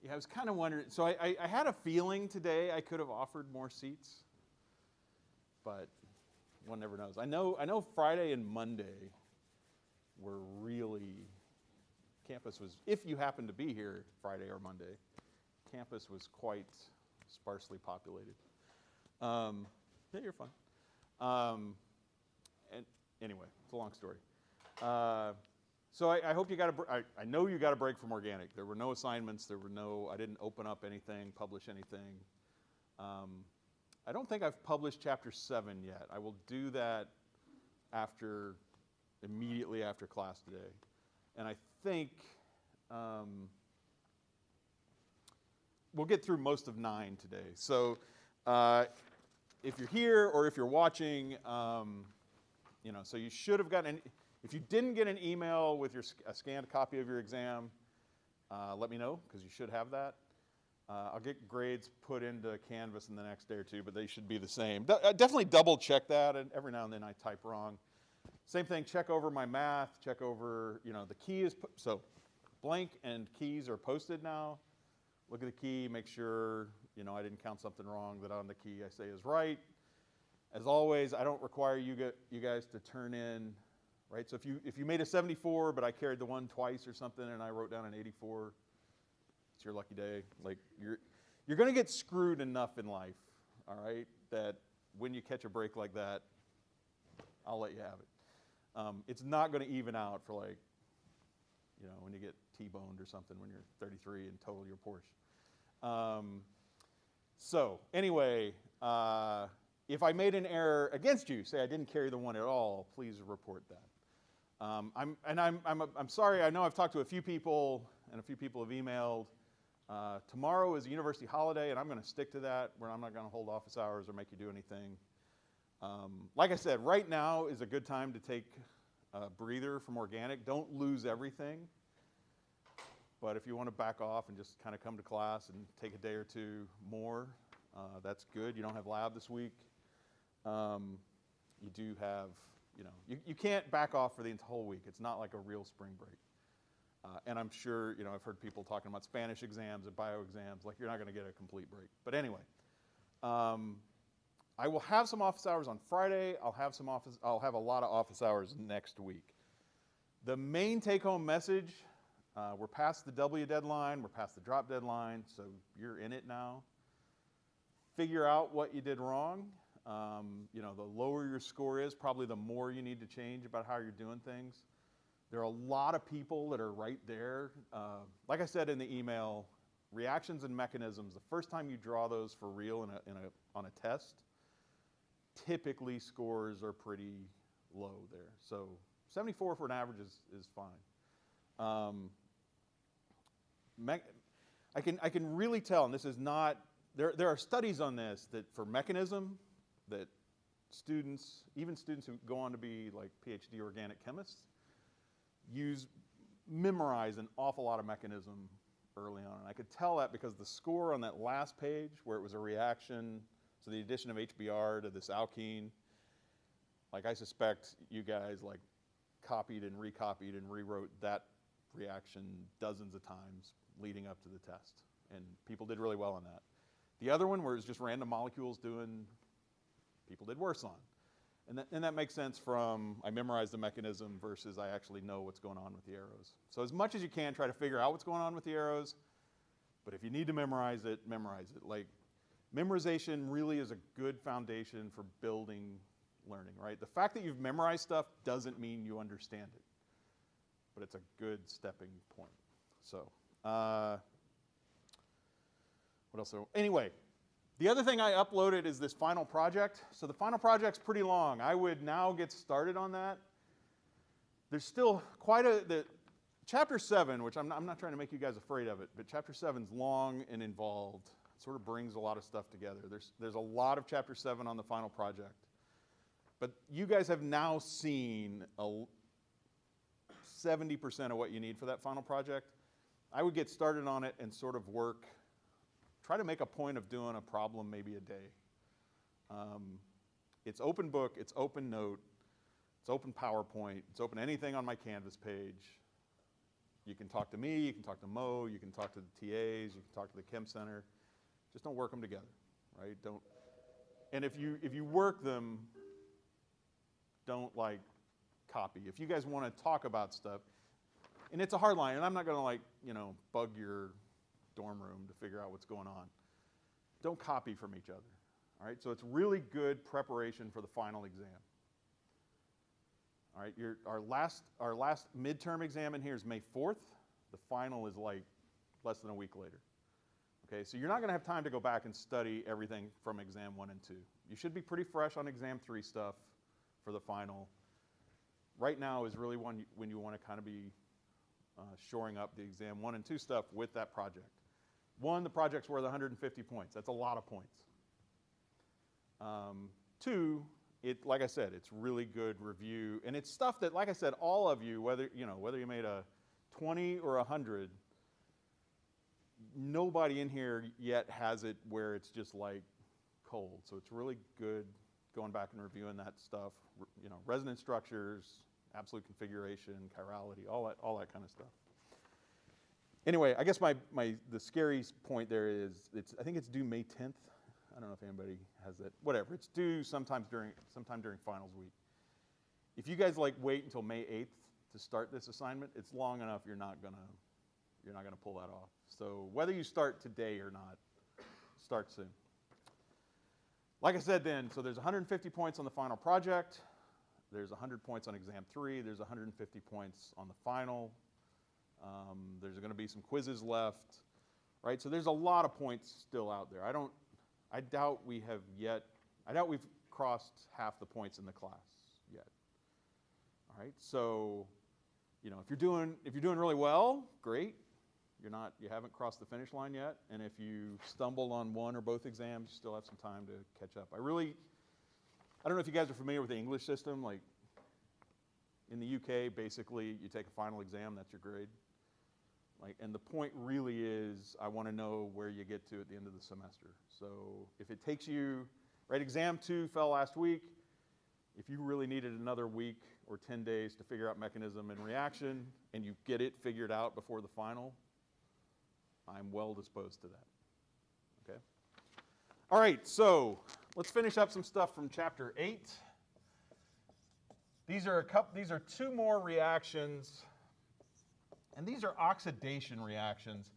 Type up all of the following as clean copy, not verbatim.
Yeah, I was kind of wondering. So I had a feeling today I could have offered more seats, but one never knows. I know Friday and Monday were really, campus was, if you happen to be here Friday or Monday, campus was quite sparsely populated. Yeah, you're fine. And anyway, it's a long story. So I hope you got I know you got a break from organic. There were no assignments. I didn't open up anything, publish anything. I don't think I've published chapter 7 yet. I will do that immediately after class today. And I think we'll get through most of 9 today. So if you're here or if you're watching, so you should have gotten, if you didn't get an email with a scanned copy of your exam, let me know, because you should have that. I'll get grades put into Canvas in the next day or two, but they should be the same. Definitely double check that, and every now and then I type wrong. Same thing, check over my math, check over, the key is, so blank and keys are posted now. Look at the key, make sure, I didn't count something wrong, that on the key I say is right. As always, I don't require you guys to turn in, right? So if you made a 74, but I carried the 1 twice or something, and I wrote down an 84, it's your lucky day. Like, you're going to get screwed enough in life, all right, that when you catch a break like that, I'll let you have it. It's not going to even out for, like, when you get T-boned or something when you're 33 and total your Porsche. So anyway, if I made an error against you, say I didn't carry the 1 at all, please report that. I'm sorry. I know I've talked to a few people, and a few people have emailed. Tomorrow is a university holiday, and I'm going to stick to that, where I'm not going to hold office hours or make you do anything. Like I said, right now is a good time to take a breather from organic. Don't lose everything. But if you want to back off and just kind of come to class and take a day or 2 more, that's good. You don't have lab this week. You do have, you can't back off for the whole week. It's not like a real spring break. And I'm sure, I've heard people talking about Spanish exams and bio exams, like you're not going to get a complete break. But anyway, I will have some office hours on Friday. I'll have a lot of office hours next week. The main take-home message, we're past the W deadline, we're past the drop deadline, so you're in it now. Figure out what you did wrong. The lower your score is, probably the more you need to change about how you're doing things. There are a lot of people that are right there. Like I said in the email, reactions and mechanisms, the first time you draw those for real on a test, typically scores are pretty low there. So 74 for an average is fine. I can really tell, and this is not, there are studies on this, that for mechanism, that students, even students who go on to be like PhD organic chemists, memorize an awful lot of mechanism early on. And I could tell that because the score on that last page, where it was a reaction, so the addition of HBr to this alkene, like I suspect you guys like copied and recopied and rewrote that reaction dozens of times leading up to the test. And people did really well on that. The other one, where it was just random molecules people did worse on. And that makes sense from I memorized the mechanism versus I actually know what's going on with the arrows. So as much as you can, try to figure out what's going on with the arrows. But if you need to memorize it, memorize it. Like, memorization really is a good foundation for building learning, right? The fact that you've memorized stuff doesn't mean you understand it. But it's a good stepping point. So, what else? Anyway. The other thing I uploaded is this final project. So the final project's pretty long. I would now get started on that. There's still quite chapter 7, which I'm not trying to make you guys afraid of it, but chapter 7's long and involved. It sort of brings a lot of stuff together. There's a lot of chapter 7 on the final project. But you guys have now seen 70% of what you need for that final project. I would get started on it and sort of try to make a point of doing a problem maybe a day. It's open book, it's open note, it's open PowerPoint, it's open anything on my Canvas page. You can talk to me, you can talk to Mo, you can talk to the TAs, you can talk to the Chem Center. Just don't work them together, right? Don't. And if you work them, don't like copy. If you guys want to talk about stuff, and it's a hard line, and I'm not going to like, bug your dorm room to figure out what's going on. Don't copy from each other, all right? So it's really good preparation for the final exam. All right, our last midterm exam in here is May 4th. The final is like less than a week later. Okay, so you're not going to have time to go back and study everything from exam 1 and 2. You should be pretty fresh on exam 3 stuff for the final. Right now is really when you want to kind of be shoring up the exam 1 and 2 stuff with that project. 1, the project's worth 150 points. That's a lot of points. 2, like I said, it's really good review, and it's stuff that, like I said, all of you, whether you made a 20 or 100, nobody in here yet has it where it's just like cold. So it's really good going back and reviewing that stuff. Resonance structures, absolute configuration, chirality, all that kind of stuff. Anyway, I guess the scary point there is I think it's due May 10th. I don't know if anybody has that. Whatever, it's due sometime during finals week. If you guys wait until May 8th to start this assignment, it's long enough you're not gonna pull that off. So whether you start today or not, start soon. Like I said then, so there's 150 points on the final project. There's 100 points on exam 3. There's 150 points on the final. There's going to be some quizzes left, right? So there's a lot of points still out there. I doubt we've crossed half the points in the class yet. All right, so if you're doing really well, great. You haven't crossed the finish line yet, and if you stumbled on one or both exams, you still have some time to catch up. I don't know if you guys are familiar with the English system. Like in the UK, basically you take a final exam, that's your grade. And the point really is, I want to know where you get to at the end of the semester. So if it takes you, right, exam 2 fell last week. If you really needed another week or 10 days to figure out mechanism and reaction, and you get it figured out before the final, I'm well disposed to that, okay? All right, so let's finish up some stuff from chapter 8. These are 2 more reactions, and these are oxidation reactions.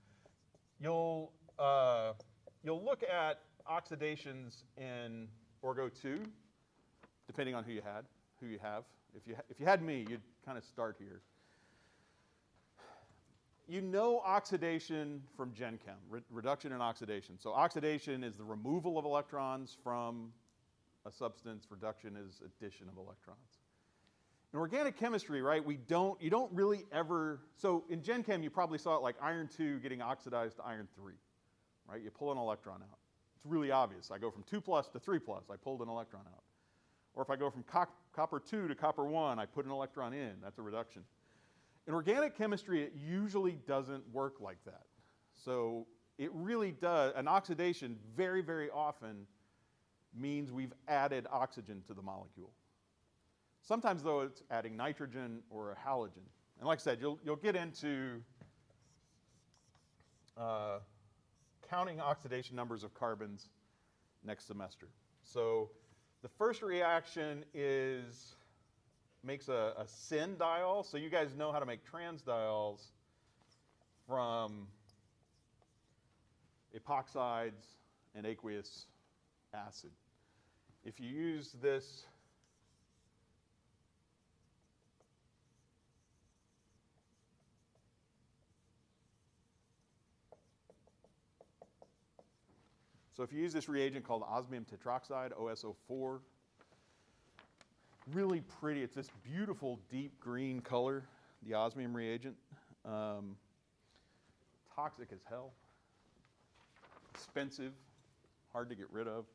You'll look at oxidations in Orgo 2, depending on who you have. If you had me, you'd kind of start here. Oxidation from Gen Chem, reduction and oxidation. So oxidation is the removal of electrons from a substance. Reduction is addition of electrons. In organic chemistry, right, you don't really ever, so in Gen Chem you probably saw it like iron 2 getting oxidized to iron 3, right? You pull an electron out. It's really obvious. I go from 2+ to 3+, I pulled an electron out. Or if I go from copper 2 to copper 1, I put an electron in. That's a reduction. In organic chemistry, it usually doesn't work like that. So it really does, an oxidation very, very often means we've added oxygen to the molecule. Sometimes, though, it's adding nitrogen or a halogen. And like I said, you'll get into counting oxidation numbers of carbons next semester. So the first reaction makes a syn diol. So you guys know how to make trans diols from epoxides and aqueous acid. If you use this reagent called osmium tetroxide, OSO4, really pretty. It's this beautiful deep green color, the osmium reagent. Toxic as hell. Expensive, hard to get rid of.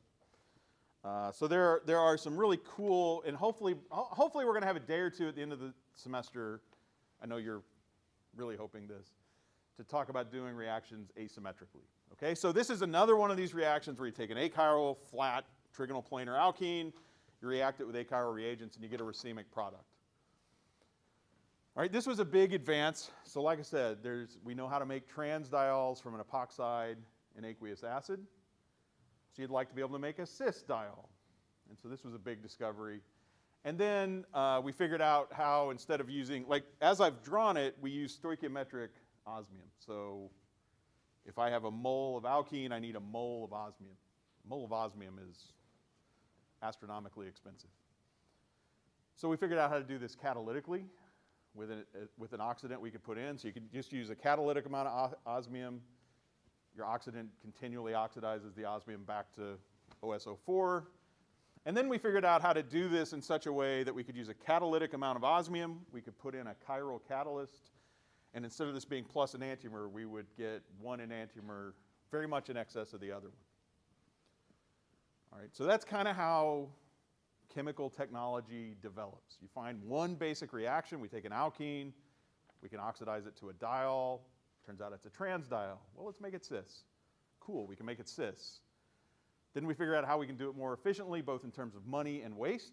So there are some really cool, and hopefully we're going to have a day or two at the end of the semester. I know you're really hoping this, to talk about doing reactions asymmetrically. Okay, so this is another one of these reactions where you take an achiral flat trigonal planar alkene, you react it with achiral reagents, and you get a racemic product. All right, this was a big advance. So like I said, we know how to make transdiols from an epoxide in aqueous acid. So you'd like to be able to make a cis diol. And so this was a big discovery. And then we figured out how, instead of using, like as I've drawn it, we use stoichiometric osmium. So if I have a mole of alkene, I need a mole of osmium. A mole of osmium is astronomically expensive. So we figured out how to do this catalytically with an oxidant we could put in. So you could just use a catalytic amount of osmium. Your oxidant continually oxidizes the osmium back to OSO4. And then we figured out how to do this in such a way that we could use a catalytic amount of osmium. We could put in a chiral catalyst. And instead of this being plus enantiomer, we would get one enantiomer very much in excess of the other one. All right, so that's kind of how chemical technology develops. You find one basic reaction. We take an alkene. We can oxidize it to a diol. Turns out it's a transdiol. Well, let's make it cis. Cool, we can make it cis. Then we figure out how we can do it more efficiently, both in terms of money and waste.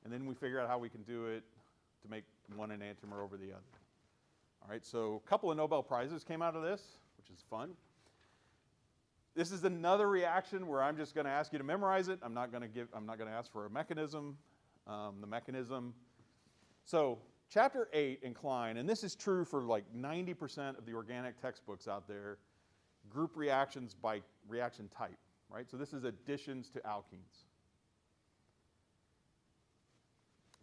And then we figure out how we can do it to make one enantiomer over the other. All right, so a couple of Nobel Prizes came out of this, which is fun. This is another reaction where I'm just going to ask you to memorize it. I'm not going to ask for a mechanism. The mechanism. So chapter 8 in Klein, and this is true for like 90% of the organic textbooks out there, group reactions by reaction type, right? So this is additions to alkenes.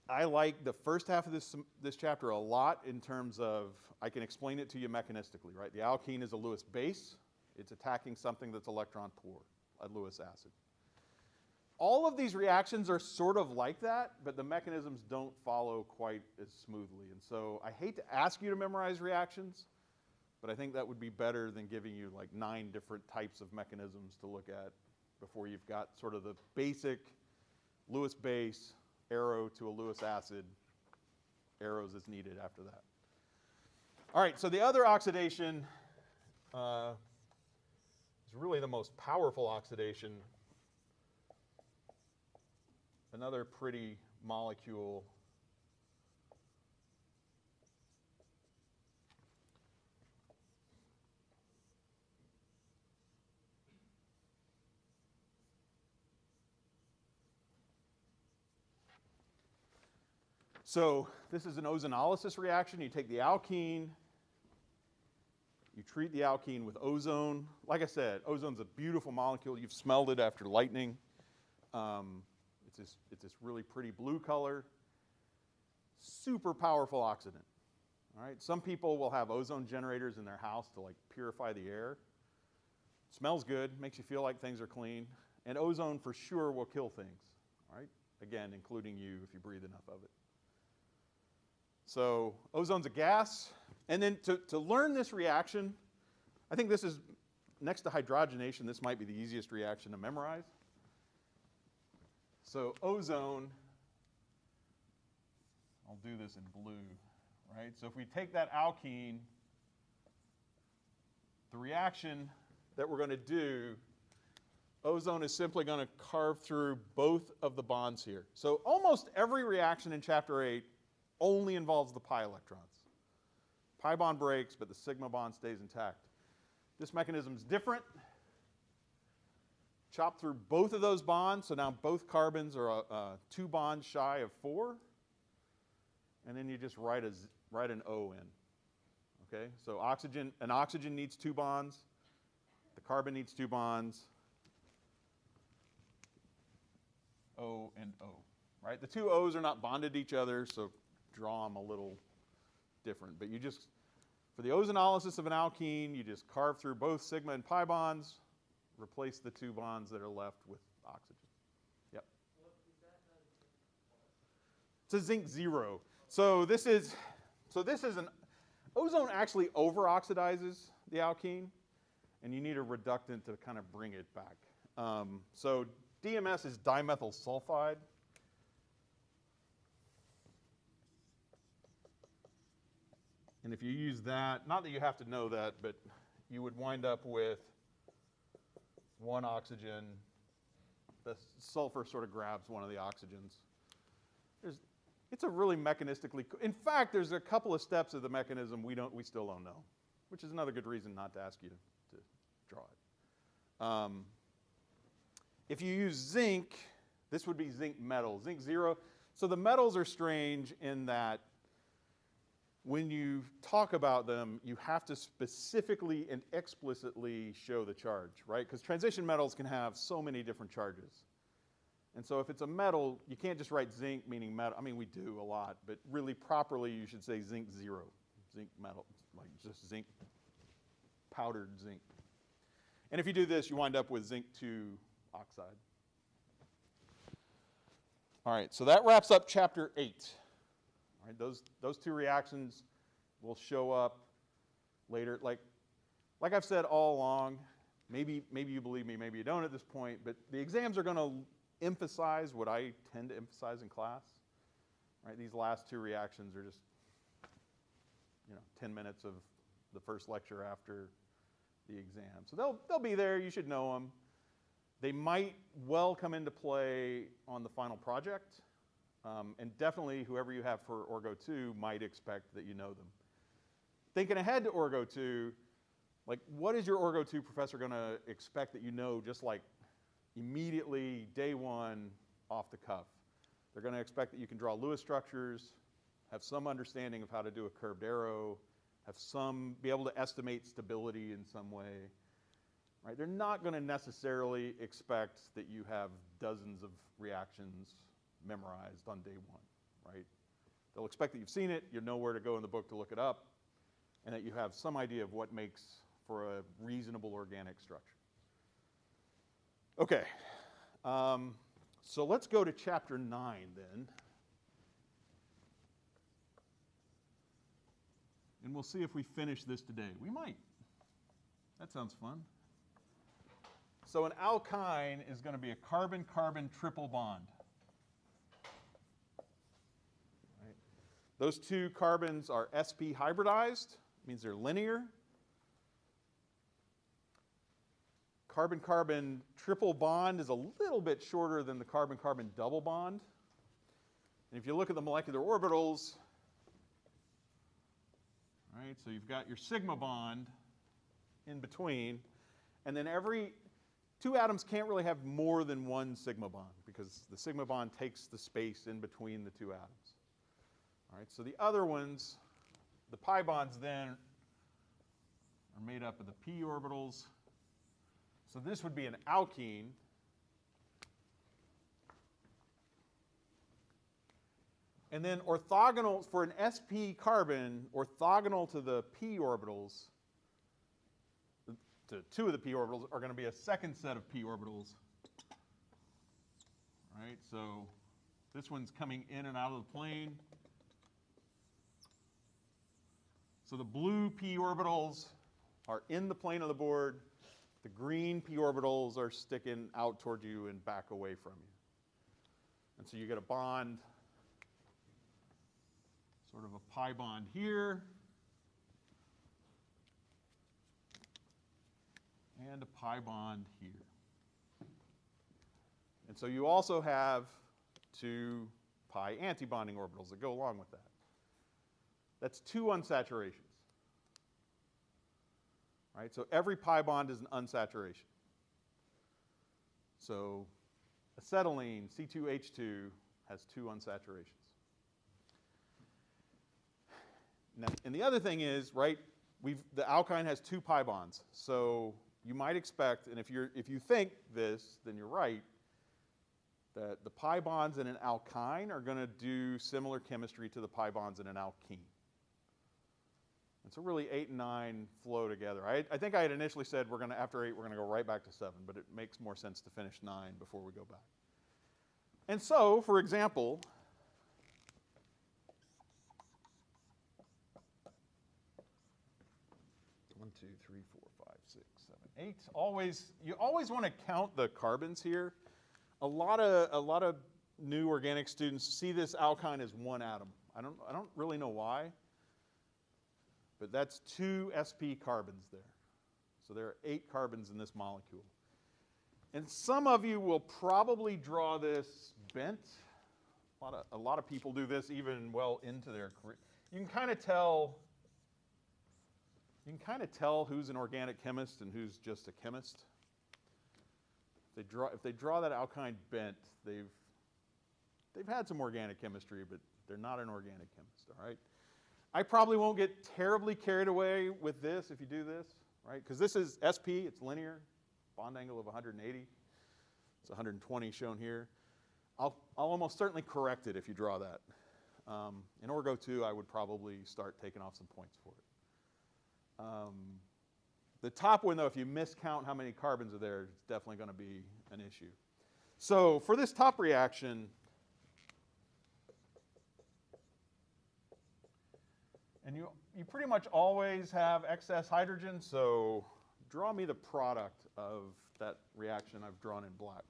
I like the first half of this chapter a lot in terms of I can explain it to you mechanistically, right? The alkene is a Lewis base. It's attacking something that's electron poor, a Lewis acid. All of these reactions are sort of like that, but the mechanisms don't follow quite as smoothly. And so I hate to ask you to memorize reactions, but I think that would be better than giving you like 9 different types of mechanisms to look at before you've got sort of the basic Lewis base, arrow to a Lewis acid, arrows as needed after that. All right, so the other oxidation is really the most powerful oxidation. Another pretty molecule. So this is an ozonolysis reaction. You take the alkene, you treat the alkene with ozone. Like I said, ozone's a beautiful molecule. You've smelled it after lightning. It's this really pretty blue color. Super powerful oxidant. All right. Some people will have ozone generators in their house to like purify the air. Smells good, makes you feel like things are clean. And ozone for sure will kill things. All right. Again, including you if you breathe enough of it. So ozone's a gas. And then to learn this reaction, I think this is, next to hydrogenation, this might be the easiest reaction to memorize. So ozone, I'll do this in blue, right? So if we take that alkene, the reaction that we're going to do, ozone is simply going to carve through both of the bonds here. So almost every reaction in chapter 8 only involves the pi electrons. Pi bond breaks, but the sigma bond stays intact. This mechanism is different. Chop through both of those bonds, so now both carbons are 2 bonds shy of 4. And then you just write an O in. Okay, so an oxygen needs 2 bonds. The carbon needs 2 bonds. O and O, right? The 2 O's are not bonded to each other, so draw them a little different. But you just, for the ozonolysis of an alkene, you just carve through both sigma and pi bonds, replace the 2 bonds that are left with oxygen. Yep. What is that? It's a zinc 0. So this is an ozone actually over-oxidizes the alkene, and you need a reductant to kind of bring it back. So DMS is dimethyl sulfide. And if you use that, not that you have to know that, but you would wind up with 1 oxygen. The sulfur sort of grabs one of the oxygens. It's a really mechanistically, in fact, there's a couple of steps of the mechanism we still don't know, which is another good reason not to ask you to draw it. If you use zinc, this would be zinc metal, zinc 0. So the metals are strange in that when you talk about them, you have to specifically and explicitly show the charge, right? Because transition metals can have so many different charges. And so if it's a metal, you can't just write zinc meaning metal. I mean, we do a lot, but really properly you should say zinc 0, zinc metal, like just zinc, powdered zinc. And if you do this, you wind up with zinc 2 oxide. All right, so that wraps up chapter 8. All right, those two reactions will show up later. Like I've said all along, maybe you believe me, maybe you don't at this point, but the exams are going to emphasize what I tend to emphasize in class. Right, these last two reactions are just 10 minutes of the first lecture after the exam. So they'll be there. You should know them. They might well come into play on the final project. And definitely whoever you have for Orgo 2 might expect that you know them. Thinking ahead to Orgo 2, like what is your Orgo 2 professor going to expect that you know just like immediately, day one, off the cuff? They're going to expect that you can draw Lewis structures, have some understanding of how to do a curved arrow, be able to estimate stability in some way. Right? They're not going to necessarily expect that you have dozens of reactions memorized on day one, right? They'll expect that you've seen it, you know where to go in the book to look it up, and that you have some idea of what makes for a reasonable organic structure. Okay, so let's go to chapter 9 then. And we'll see if we finish this today. We might. That sounds fun. So an alkyne is going to be a carbon-carbon triple bond. Right. Those two carbons are sp hybridized, means they're linear. Carbon-carbon triple bond is a little bit shorter than the carbon-carbon double bond. And if you look at the molecular orbitals, right, so you've got your sigma bond in between, and then two atoms can't really have more than one sigma bond because the sigma bond takes the space in between the two atoms. All right, so the other ones, the pi bonds then are made up of the p orbitals. So this would be an alkene. And then orthogonal, for an sp carbon, orthogonal to the p orbitals, to two of the p orbitals, are going to be a second set of p orbitals. Right, so this one's coming in and out of the plane. So the blue p orbitals are in the plane of the board. The green p orbitals are sticking out toward you and back away from you. And so you get a bond, sort of a pi bond here, and a pi bond here. And so you also have two pi antibonding orbitals that go along with that. That's two unsaturations. Right? So every pi bond is an unsaturation. So acetylene, C2H2, has two unsaturations. Now, and the other thing is, right, the alkyne has two pi bonds. So you might expect, and if you think this, then you're right, that the pi bonds in an alkyne are going to do similar chemistry to the pi bonds in an alkene. And so really 8 and 9 flow together. I think I had initially said after 8 we're going to go right back to 7, but it makes more sense to finish 9 before we go back. And so, for example, one, two, three, four, five, six, 7, 8. You always want to count the carbons here. A lot of new organic students see this alkyne as one atom. I don't really know why. But that's 2 sp carbons there. So there are 8 carbons in this molecule. And some of you will probably draw this bent A lot of people do this even well into their career. You can kind of tell. You can kind of tell who's an organic chemist and who's just a chemist. If they draw that alkyne bent, they've had some organic chemistry, but they're not an organic chemist. All right. I probably won't get terribly carried away with this if you do this, right? Because this is SP, it's linear, bond angle of 180. It's 120 shown here. I'll almost certainly correct it if you draw that. In Orgo 2, I would probably start taking off some points for it. The top one, though, if you miscount how many carbons are there, it's definitely going to be an issue. So for this top reaction, and you pretty much always have excess hydrogen, so draw me the product of that reaction I've drawn in black.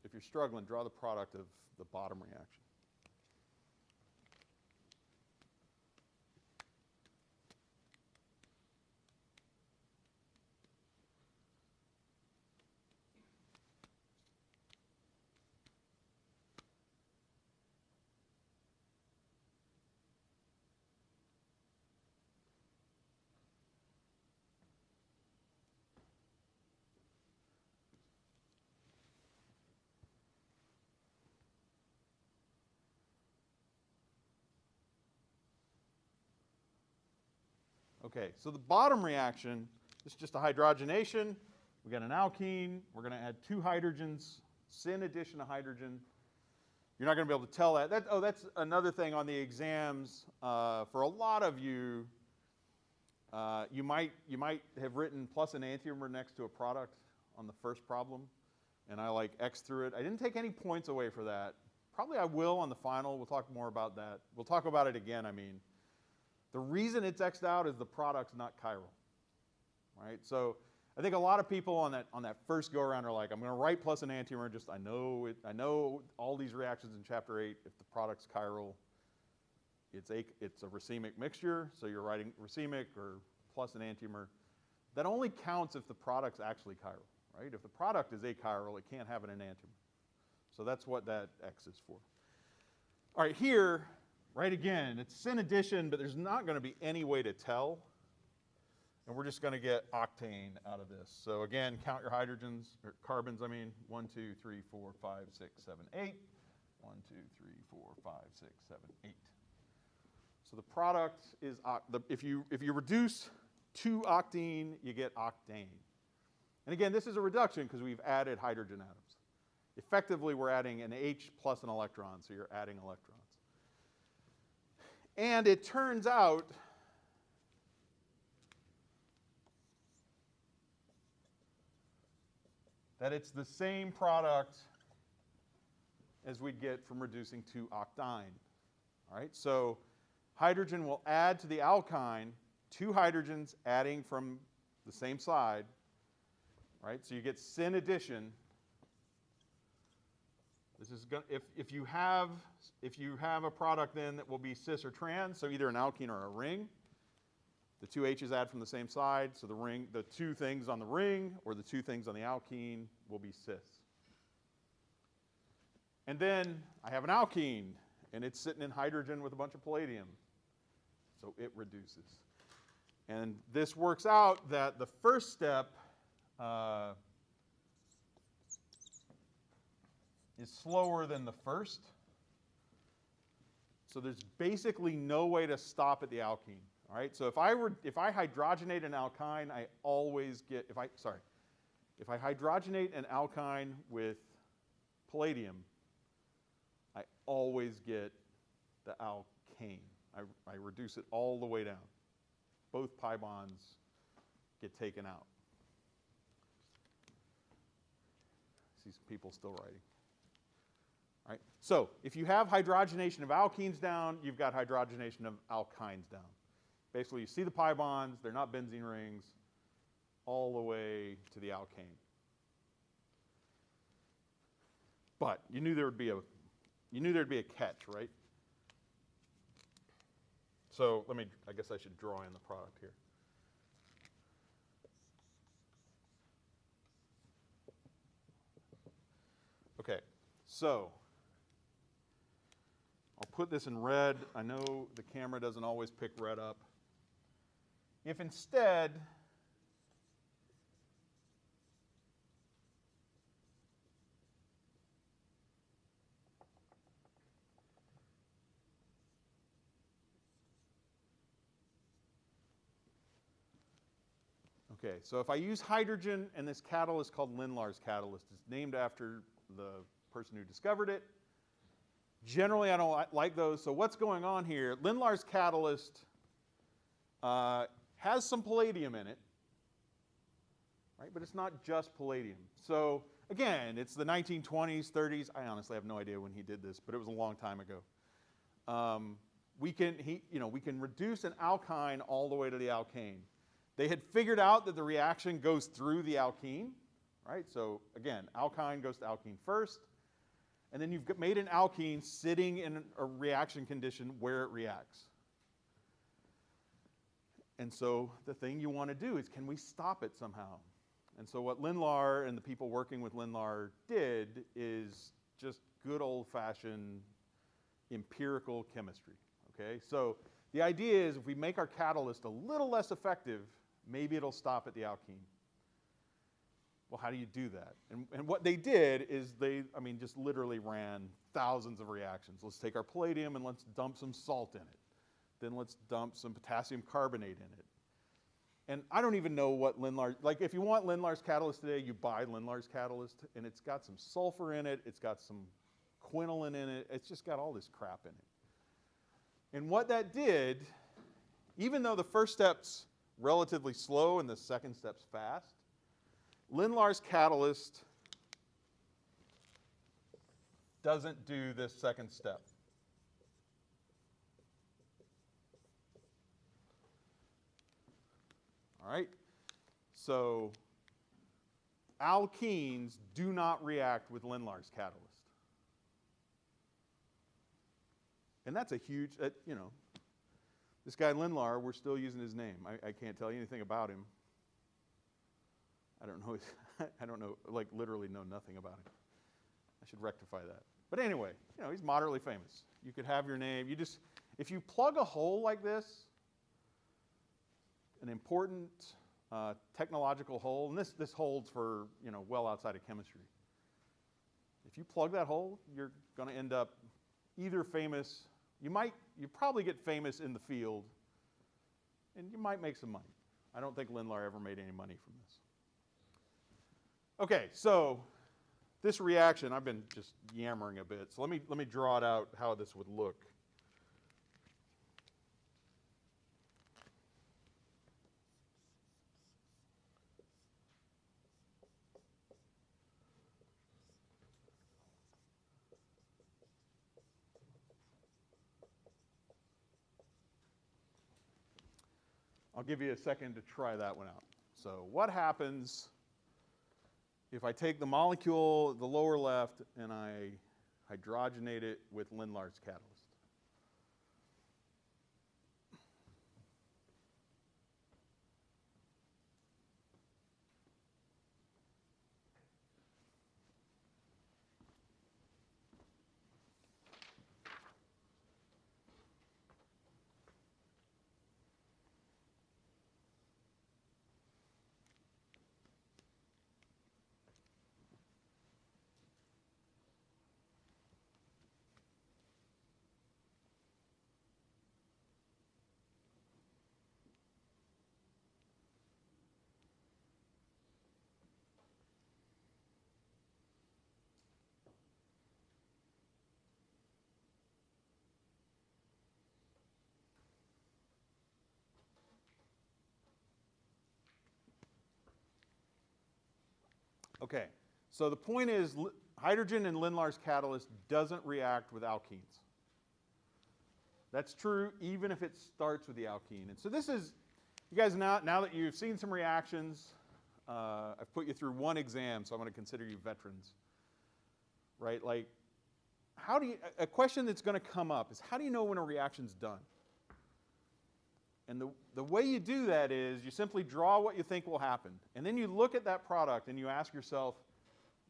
If you're struggling, draw the product of the bottom reaction. Okay, so the bottom reaction is just a hydrogenation. We got an alkene. We're going to add 2 hydrogens, syn addition of hydrogen. You're not going to be able to tell that. That's another thing on the exams. For a lot of you, you might have written plus an enantiomer next to a product on the first problem, and I like X through it. I didn't take any points away for that. Probably I will on the final. We'll talk more about that. We'll talk about it again, I mean. The reason it's X'd out is the product's not chiral, right? So I think a lot of people on that first go around are like, I'm going to write plus an enantiomer. Just I know all these reactions in chapter 8. If the product's chiral, it's a racemic mixture. So you're writing racemic or plus an enantiomer. That only counts if the product's actually chiral, right? If the product is achiral, it can't have an enantiomer. So that's what that X is for. All right, here. Right, again, it's syn addition, but there's not going to be any way to tell. And we're just going to get octane out of this. So again, count your hydrogens, or carbons, I mean. 1, 2, 3, 4, 5, 6, 7, 8. 1, 2, 3, 4, 5, 6, 7, 8. So the product is, if you reduce to octene, you get octane. And again, this is a reduction because we've added hydrogen atoms. Effectively, we're adding an H plus an electron, so you're adding electrons. And it turns out that it's the same product as we'd get from reducing to octyne. All right, so hydrogen will add to the alkyne 2 hydrogens adding from the same side. Right, so you get syn addition. This is going if you have a product then that will be cis or trans, so either an alkene or a ring. The 2 H's add from the same side, so the 2 things on the ring or the 2 things on the alkene will be cis. And then I have an alkene, and it's sitting in hydrogen with a bunch of palladium, so it reduces. And this works out that the first step is slower than the first. So there's basically no way to stop at the alkene. All right, so if I hydrogenate an alkyne, I always get, if I hydrogenate an alkyne with palladium, I always get the alkane. I reduce it all the way down. Both pi bonds get taken out. I see some people still writing. All right, so if you have hydrogenation of alkenes down, you've got hydrogenation of alkynes down. Basically, you see the pi bonds, they're not benzene rings, all the way to the alkane. But you knew there'd be a catch, right? So I guess I should draw in the product here. Okay, so I'll put this in red. I know the camera doesn't always pick red up. If instead okay, so if I use hydrogen and this catalyst called Lindlar's catalyst, it's named after the person who discovered it. Generally, I don't like those. So what's going on here? Lindlar's catalyst has some palladium in it, right? But it's not just palladium. So again, it's the 1920s, 30s. I honestly have no idea when he did this, but it was a long time ago. We can reduce an alkyne all the way to the alkane. They had figured out that the reaction goes through the alkene, right? So again, alkyne goes to alkene first, and then you've made an alkene sitting in a reaction condition where it reacts. And so the thing you want to do is, can we stop it somehow? And so what Lindlar and the people working with Lindlar did is just good old-fashioned empirical chemistry, okay? So the idea is if we make our catalyst a little less effective, maybe it'll stop at the alkene. Well, how do you do that? And what they did is just literally ran thousands of reactions. Let's take our palladium and let's dump some salt in it. Then let's dump some potassium carbonate in it. And I don't even know what Lindlar, like if you want Lindlar's catalyst today, you buy Lindlar's catalyst, and it's got some sulfur in it, it's got some quinoline in it, it's just got all this crap in it. And what that did, even though the first step's relatively slow and the second step's fast, Lindlar's catalyst doesn't do this second step. All right? So alkenes do not react with Lindlar's catalyst. And that's a huge, this guy Lindlar, we're still using his name. I can't tell you anything about him. I don't know, literally know nothing about him. I should rectify that. But anyway, he's moderately famous. You could have your name. If you plug a hole like this, an important technological hole, and this holds for, well outside of chemistry. If you plug that hole, you're going to end up either famous, you probably get famous in the field, and you might make some money. I don't think Lindlar ever made any money from this. Okay, so this reaction, I've been just yammering a bit. So let me draw it out how this would look. I'll give you a second to try that one out. So what happens if I take the molecule, the lower left, and I hydrogenate it with Lindlar's catalyst? Okay, so the point is hydrogen in Lindlar's catalyst doesn't react with alkenes. That's true even if it starts with the alkene. And so this is, you guys, now that you've seen some reactions, I've put you through one exam, so I'm going to consider you veterans. Right? Like, how do you, a question that's going to come up is, how do you know when a reaction's done? And the way you do that is you simply draw what you think will happen. And then you look at that product and you ask yourself,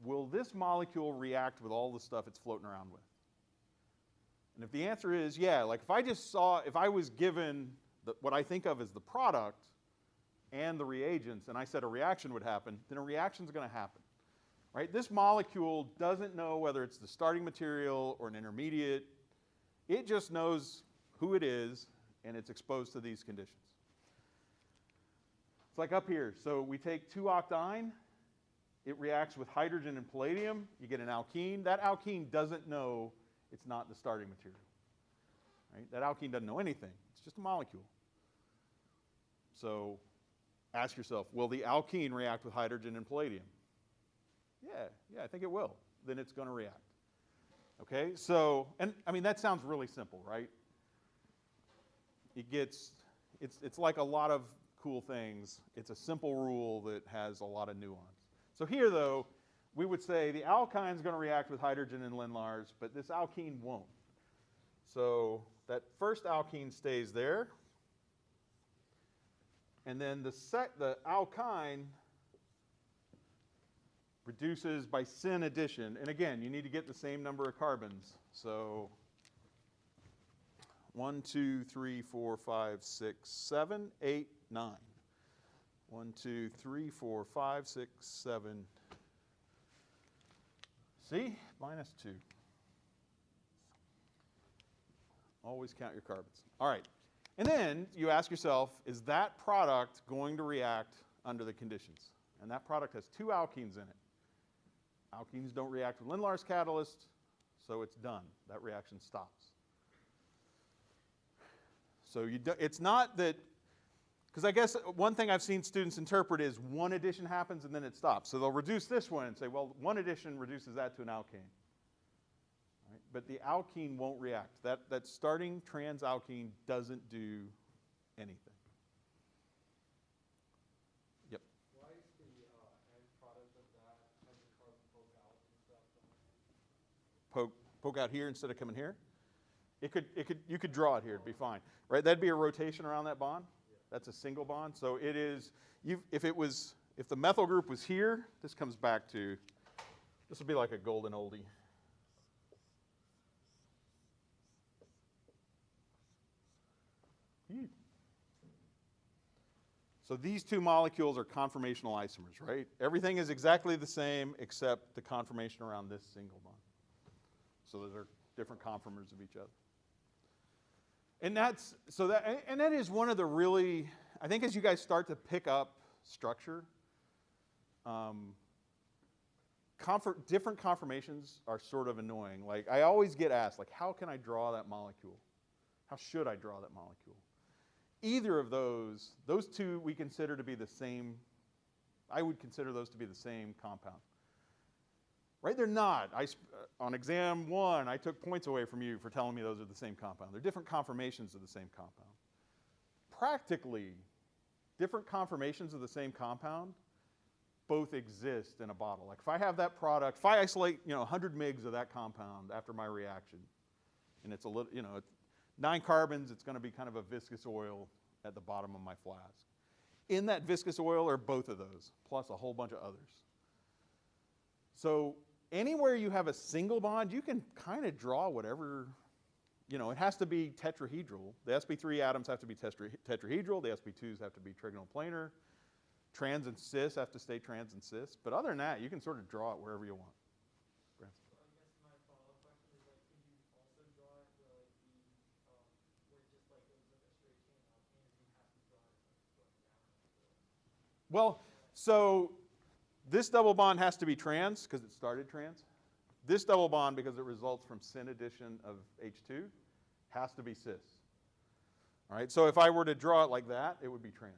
will this molecule react with all the stuff it's floating around with? And if the answer is yeah, like if I was given what I think of as the product and the reagents and I said a reaction would happen, then a reaction's going to happen. Right? This molecule doesn't know whether it's the starting material or an intermediate. It just knows who it is, and it's exposed to these conditions. It's like up here. So we take 2-octyne. It reacts with hydrogen and palladium. You get an alkene. That alkene doesn't know it's not the starting material. Right? That alkene doesn't know anything. It's just a molecule. So ask yourself, will the alkene react with hydrogen and palladium? Yeah, I think it will. Then it's going to react. Okay, so, and I mean, that sounds really simple, right? It's like a lot of cool things. It's a simple rule that has a lot of nuance. So here, though, we would say the alkyne is going to react with hydrogen and Lindlar's, but this alkene won't. So that first alkene stays there. And then the alkyne reduces by syn addition. And again, you need to get the same number of carbons. So 1, 2, 3, 4, 5, 6, 7, 8, 9. 1, 2, 3, 4, 5, 6, 7. See? -2. Always count your carbons. All right. And then you ask yourself, is that product going to react under the conditions? And that product has 2 alkenes in it. Alkenes don't react with Lindlar's catalyst, so it's done. That reaction stops. So it's not that, because I guess one thing I've seen students interpret is one addition happens and then it stops. So they'll reduce this one and say, well, one addition reduces that to an alkane. Right? But the alkene won't react. That starting trans alkene doesn't do anything. Yep. Why is the end product of that hydrocarbon poke out instead of Poke out here instead of coming here? You could draw it here, it'd be fine. Right? That'd be a rotation around that bond. Yeah. That's a single bond. So it is, if the methyl group was here, this comes back to, this would be like a golden oldie. So these 2 molecules are conformational isomers, right? Everything is exactly the same except the conformation around this single bond. So those are different conformers of each other. And that is one of the really, I think as you guys start to pick up structure, different conformations are sort of annoying. Like I always get asked, like, how can I draw that molecule? How should I draw that molecule? Either of those 2 we consider to be the same, I would consider those to be the same compound. Right? They're not. On exam 1, I took points away from you for telling me those are the same compound. They're different conformations of the same compound. Practically, different conformations of the same compound both exist in a bottle. Like if I have that product, if I isolate 100 mgs of that compound after my reaction, and it's a little, 9 carbons, it's going to be kind of a viscous oil at the bottom of my flask. In that viscous oil are both of those, plus a whole bunch of others. So anywhere you have a single bond, you can kind of draw whatever, it has to be tetrahedral. The sp3 atoms have to be tetrahedral. The sp2s have to be trigonal-planar. Trans and cis have to stay trans and cis. But other than that, you can sort of draw it wherever you want. So I guess my follow-up question is, like, could you also draw it where, like, where it just, like, goes like a straight chain alkane, and you have to draw it like going down? Well, so this double bond has to be trans because it started trans. This double bond, because it results from syn addition of H2, has to be cis. All right, so if I were to draw it like that, it would be trans.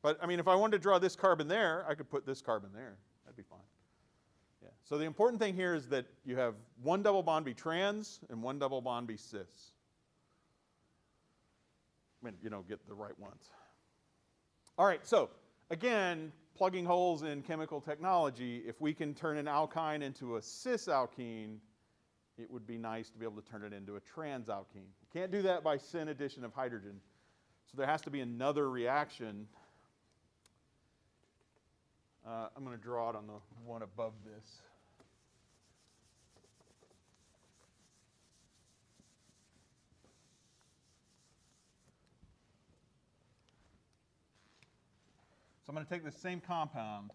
But I mean, if I wanted to draw this carbon there, I could put this carbon there. That'd be fine. So the important thing here is that you have one double bond be trans and one double bond be cis. I mean, you don't get the right ones. All right, so again, plugging holes in chemical technology, if we can turn an alkyne into a cis alkene, it would be nice to be able to turn it into a trans alkene. You can't do that by syn addition of hydrogen. So there has to be another reaction. I'm going to draw it on the one above this. So I'm going to take this same compound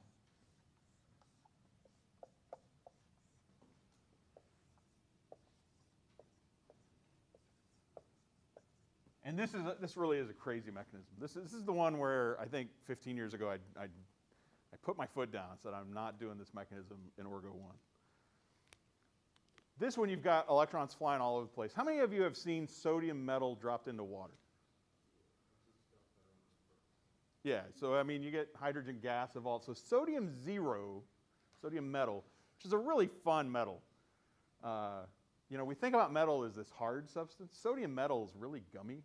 and this really is a crazy mechanism. This is the one where I think 15 years ago I put my foot down and said I'm not doing this mechanism in Orgo 1. This one you've got electrons flying all over the place. How many of you have seen sodium metal dropped into water? Yeah, so I mean, you get hydrogen gas evolved. So sodium zero, sodium metal, which is a really fun metal. You know, we think about metal as this hard substance. Sodium metal is really gummy,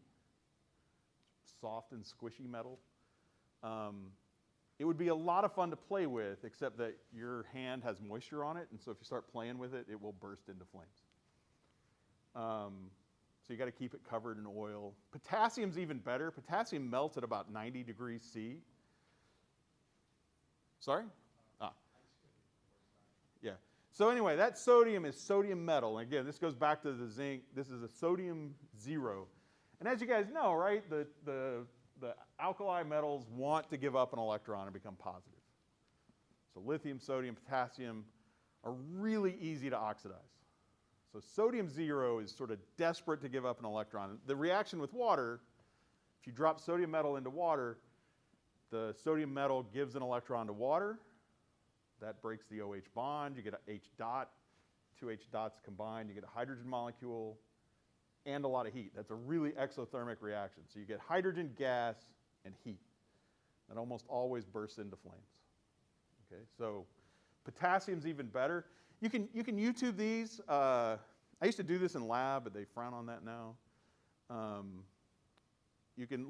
soft and squishy metal. It would be a lot of fun to play with, except that your hand has moisture on it, and so if you start playing with it, it will burst into flames. So you got to keep it covered in oil. Potassium's even better. Potassium melts at about 90 degrees C. Sorry? Ah. Yeah. So anyway, that sodium is sodium metal. And again, this goes back to the zinc. This is a sodium zero. And as you guys know, right, the alkali metals want to give up an electron and become positive. So lithium, sodium, potassium are really easy to oxidize. So sodium zero is sort of desperate to give up an electron. The reaction with water, if you drop sodium metal into water, the sodium metal gives an electron to water. That breaks the OH bond. You get an H dot. Two H dots combined. You get a hydrogen molecule and a lot of heat. That's a really exothermic reaction. So you get hydrogen, gas, and heat. That almost always bursts into flames. Okay, so potassium's even better. You can YouTube these. I used to do this in lab, but they frown on that now. You can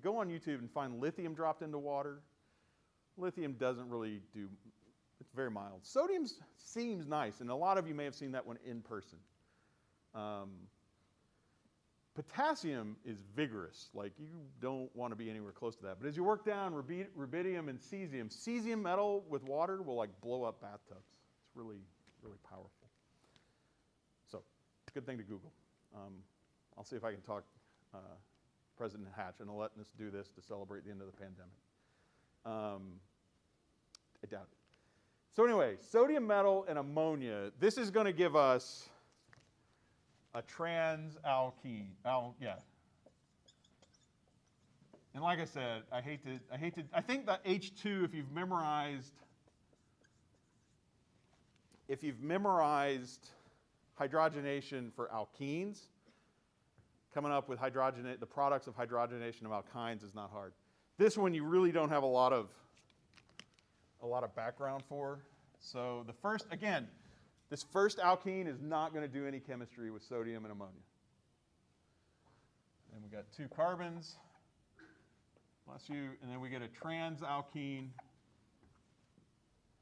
go on YouTube and find lithium dropped into water. Lithium doesn't really do, it's very mild. Sodium seems nice, and a lot of you may have seen that one in person. Potassium is vigorous. Like, you don't want to be anywhere close to that. But as you work down rubidium and cesium, cesium metal with water will like blow up bathtubs. It's really, really powerful. So, good thing to Google. I'll see if I can talk President Hatch into letting us do this to celebrate the end of the pandemic. I doubt it. So anyway, sodium metal and ammonia. This is going to give us a trans alkene. And like I said, I think that H2, if you've memorized hydrogenation for alkenes, coming up with the products of hydrogenation of alkynes is not hard. This one you really don't have a lot of background for. So the first, again, this first alkene is not going to do any chemistry with sodium and ammonia. And we got 2 carbons. Bless you. And then we get a trans alkene.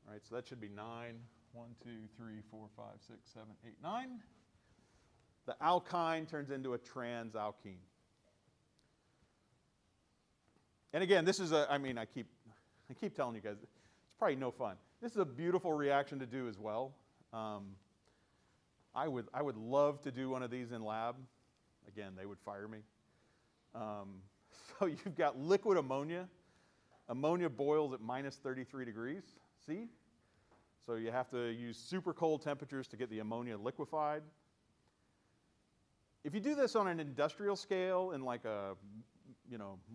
All right, so that should be 9. 1, 2, 3, 4, 5, 6, 7, 8, 9. The alkyne turns into a trans alkene. And again, this is I keep telling you guys, it's probably no fun. This is a beautiful reaction to do as well. I would love to do one of these in lab. Again, they would fire me. So you've got liquid ammonia. Ammonia boils at minus 33 degrees. See? So you have to use super cold temperatures to get the ammonia liquefied. If you do this on an industrial scale in like a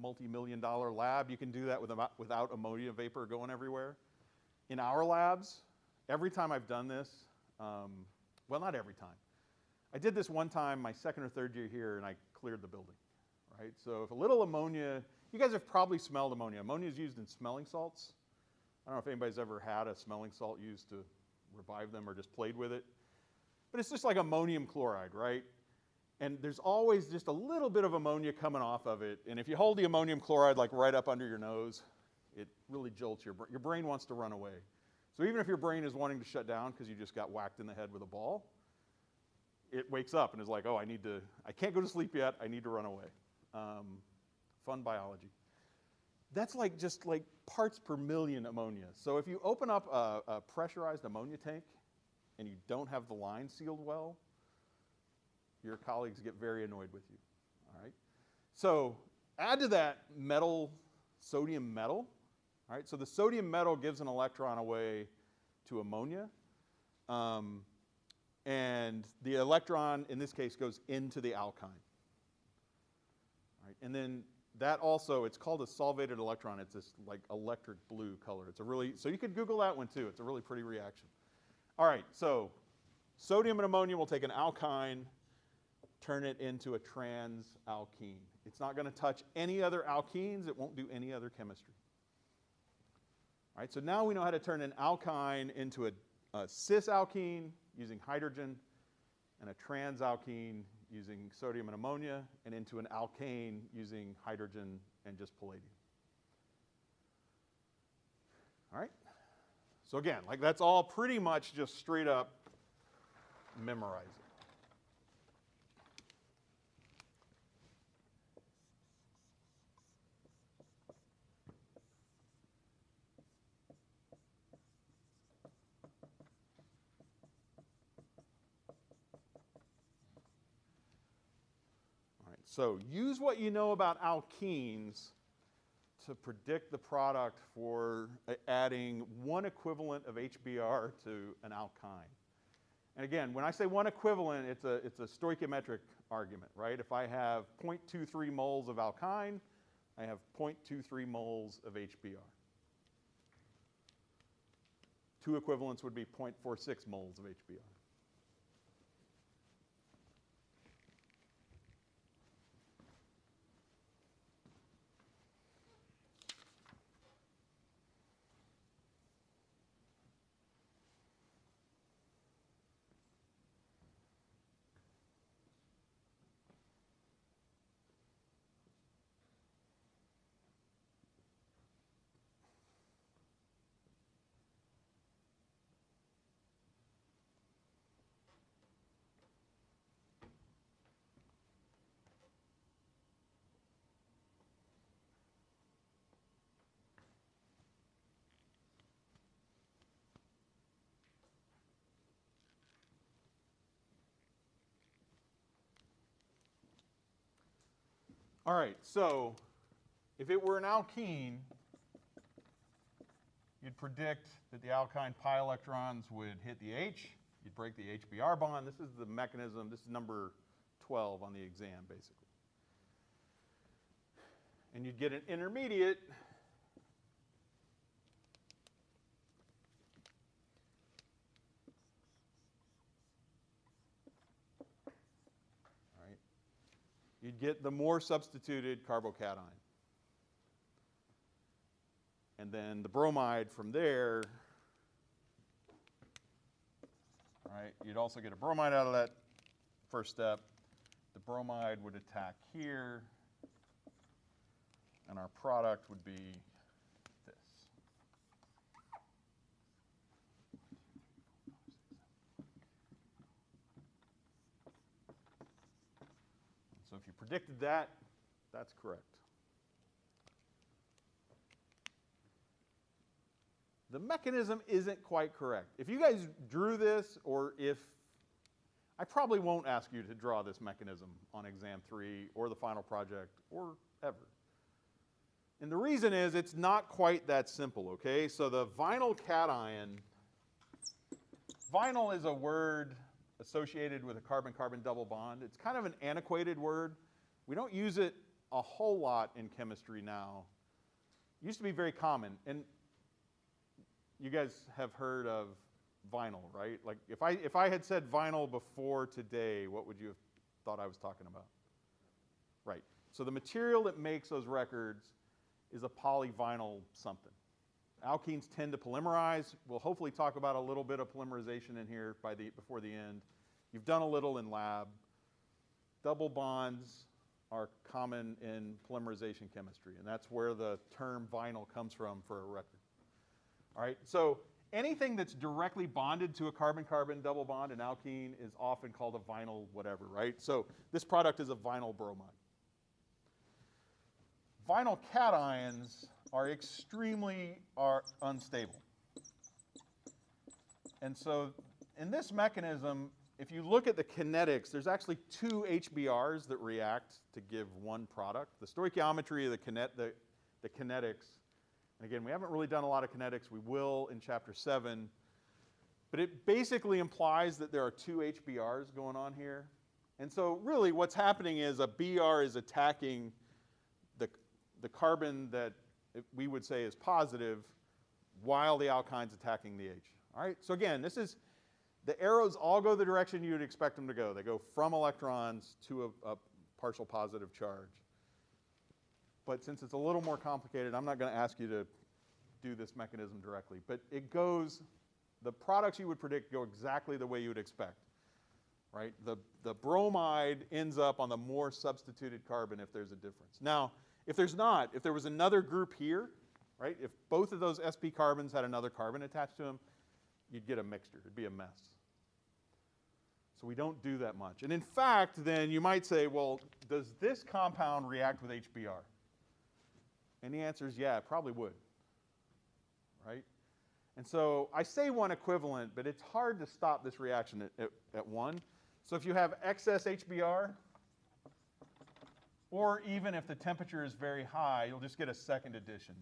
multi-million-dollar lab, you can do that without ammonia vapor going everywhere. In our labs, every time I've done this, well, not every time. I did this one time my second or third year here, and I cleared the building, right? So if a little ammonia, you guys have probably smelled ammonia. Ammonia is used in smelling salts. I don't know if anybody's ever had a smelling salt used to revived them or just played with it. But it's just like ammonium chloride, right? And there's always just a little bit of ammonia coming off of it. And if you hold the ammonium chloride like right up under your nose, it really jolts your brain. Your brain wants to run away. So even if your brain is wanting to shut down because you just got whacked in the head with a ball, it wakes up and is like, oh, I can't go to sleep yet. I need to run away. Fun biology. That's like just like parts per million ammonia. So if you open up a pressurized ammonia tank and you don't have the line sealed well, your colleagues get very annoyed with you. All right. So add to that metal, sodium metal. All right. So the sodium metal gives an electron away to ammonia. And the electron, in this case, goes into the alkyne. All right. And then that also, it's called a solvated electron. It's this like electric blue color. It's a really, so you could Google that one too. It's a really pretty reaction. All right, so sodium and ammonia will take an alkyne, turn it into a trans-alkene. It's not going to touch any other alkenes. It won't do any other chemistry. All right, so now we know how to turn an alkyne into a cis-alkene using hydrogen and a trans-alkene using sodium and ammonia, and into an alkane using hydrogen and just palladium. All right? So again, like that's all pretty much just straight up memorize it. All right, so use what you know about alkenes to predict the product for adding one equivalent of HBr to an alkyne. And again, when I say one equivalent, it's a stoichiometric argument, right? If I have 0.23 moles of alkyne, I have 0.23 moles of HBr. Two equivalents would be 0.46 moles of HBr. All right, so if it were an alkene, you'd predict that the alkyne pi electrons would hit the H. You'd break the HBr bond. This is the mechanism. This is number 12 on the exam, basically. And you'd get an intermediate. All right. You'd get the more substituted carbocation. And then the bromide from there, all right, you'd also get a bromide out of that first step. The bromide would attack here, and our product would be this. So if you predicted that, that's correct. The mechanism isn't quite correct. If you guys drew this, or if, I probably won't ask you to draw this mechanism on exam 3 or the final project or ever. And the reason is it's not quite that simple, okay? So the vinyl cation, vinyl is a word associated with a carbon-carbon double bond. It's kind of an antiquated word. We don't use it a whole lot in chemistry now. It used to be very common. And you guys have heard of vinyl, right? Like if I had said vinyl before today, what would you have thought I was talking about? Right. So the material that makes those records is a polyvinyl something. Alkenes tend to polymerize. We'll hopefully talk about a little bit of polymerization in here before the end. You've done a little in lab. Double bonds are common in polymerization chemistry, and that's where the term vinyl comes from for a record. All right, so anything that's directly bonded to a carbon-carbon double bond, an alkene, is often called a vinyl whatever, right? So this product is a vinyl bromide. Vinyl cations are extremely unstable. And so in this mechanism, if you look at the kinetics, there's actually two HBRs that react to give one product. The stoichiometry of the kinetics, and again, we haven't really done a lot of kinetics. We will in chapter 7. But it basically implies that there are two HBRs going on here. And so really what's happening is a BR is attacking the carbon that we would say is positive while the alkyne's attacking the H. All right, so again, the arrows all go the direction you would expect them to go. They go from electrons to a partial positive charge. But since it's a little more complicated, I'm not going to ask you to do this mechanism directly. But the products you would predict go exactly the way you would expect. Right? The bromide ends up on the more substituted carbon if there's a difference. Now, if there's not, if there was another group here, right? If both of those sp carbons had another carbon attached to them, you'd get a mixture. It'd be a mess. So we don't do that much. And in fact, then you might say, well, does this compound react with HBr? And the answer is yeah, it probably would. Right? And so I say one equivalent, but it's hard to stop this reaction at one. So if you have excess HBr, or even if the temperature is very high, you'll just get a second addition.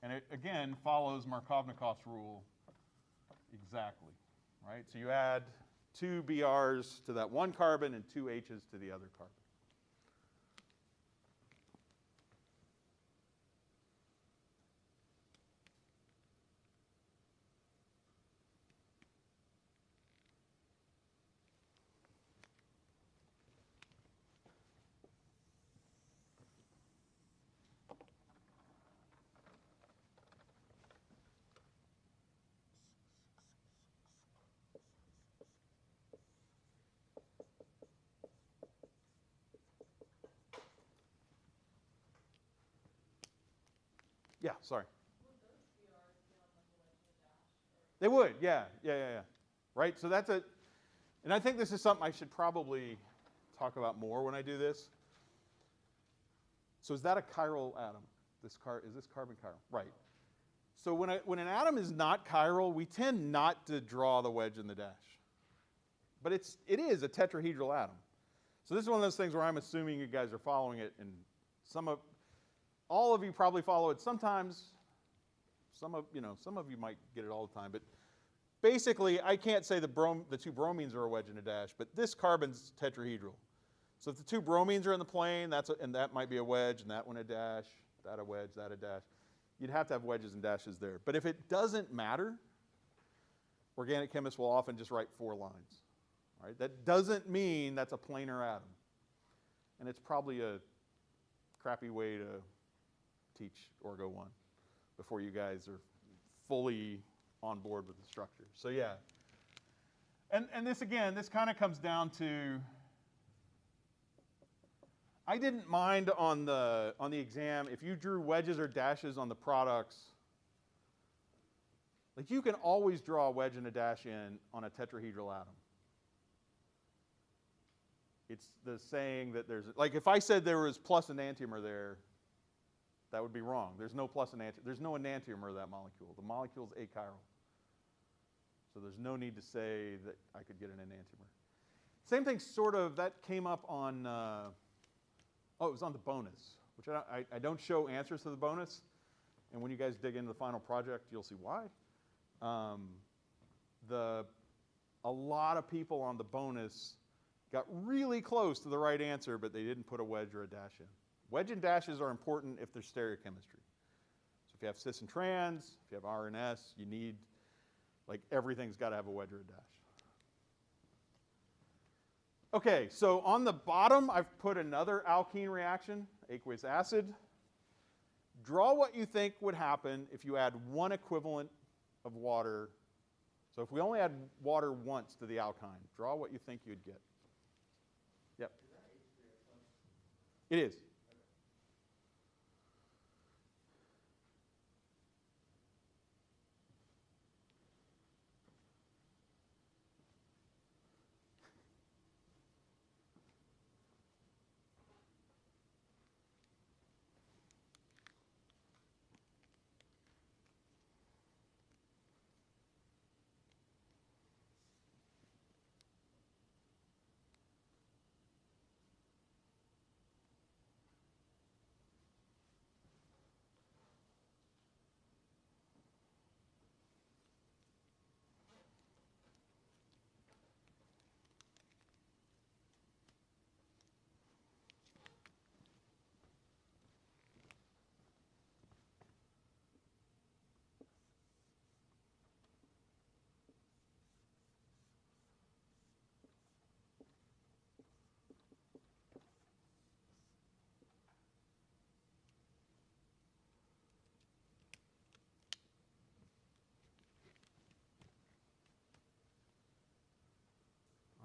And it, again, follows Markovnikov's rule exactly. Right? So you add two BRs to that one carbon and two H's to the other carbon. Yeah, sorry. Would those BRs be on like the wedge and the dash? They would, yeah. Right, so that's and I think this is something I should probably talk about more when I do this. So is that a chiral atom? Is this carbon chiral? Right. So when an atom is not chiral, we tend not to draw the wedge and the dash. But it is a tetrahedral atom. So this is one of those things where I'm assuming you guys are following it, and all of you probably follow it sometimes. Some of you might get it all the time. But basically, I can't say the two bromines are a wedge and a dash, but this carbon's tetrahedral. So if the two bromines are in the plane, and that might be a wedge, and that one a dash, that a wedge, that a dash. You'd have to have wedges and dashes there. But if it doesn't matter, organic chemists will often just write 4 lines. Right? That doesn't mean that's a planar atom. And it's probably a crappy way to teach Orgo 1 before you guys are fully on board with the structure. So yeah. And this, again, this kind of comes down to, I didn't mind on the exam if you drew wedges or dashes on the products. Like, you can always draw a wedge and a dash in on a tetrahedral atom. It's the saying that like if I said there was plus enantiomer there, that would be wrong. There's no plus enantiomer. There's no enantiomer of that molecule. The molecule's achiral. So there's no need to say that I could get an enantiomer. Same thing sort of, that came up on, it was on the bonus, which I don't show answers to the bonus. And when you guys dig into the final project, you'll see why. A lot of people on the bonus got really close to the right answer, but they didn't put a wedge or a dash in. Wedge and dashes are important if there's stereochemistry. So if you have cis and trans, if you have R and S, you need, like, everything's got to have a wedge or a dash. Okay, so on the bottom, I've put another alkene reaction, aqueous acid. draw what you think would happen if you add one equivalent of water. So if we only add water once to the alkyne, draw what you think you'd get. Yep. Is that H3SO? It is.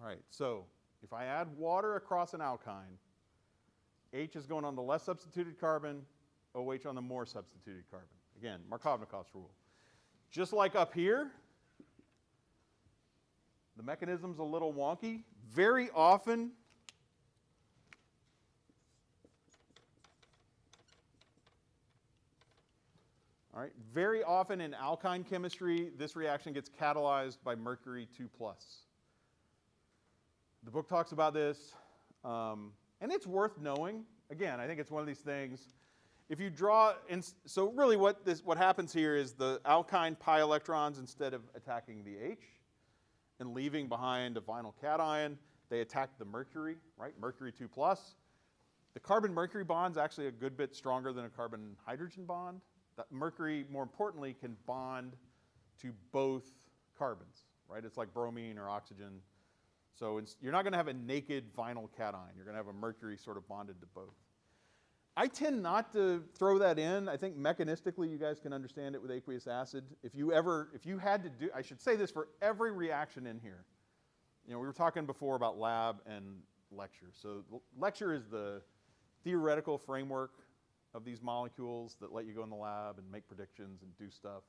All right, so if I add water across an alkyne, H is going on the less substituted carbon, OH on the more substituted carbon. Again, Markovnikov's rule. Just like up here, the mechanism's a little wonky. Very often, all right, very often in alkyne chemistry, this reaction gets catalyzed by mercury 2+. The book talks about this, and it's worth knowing. Again, I think it's one of these things. If you draw, so really what happens here is the alkyne pi electrons, instead of attacking the H and leaving behind a vinyl cation, they attack the mercury, right? Mercury 2+. The carbon-mercury bond's actually a good bit stronger than a carbon-hydrogen bond. That mercury, more importantly, can bond to both carbons, right? It's like bromine or oxygen. So you're not going to have a naked vinyl cation. You're going to have a mercury sort of bonded to both. I tend not to throw that in. I think mechanistically you guys can understand it with aqueous acid. If you had to do, I should say this for every reaction in here. You know, we were talking before about lab and lecture. So lecture is the theoretical framework of these molecules that let you go in the lab and make predictions and do stuff.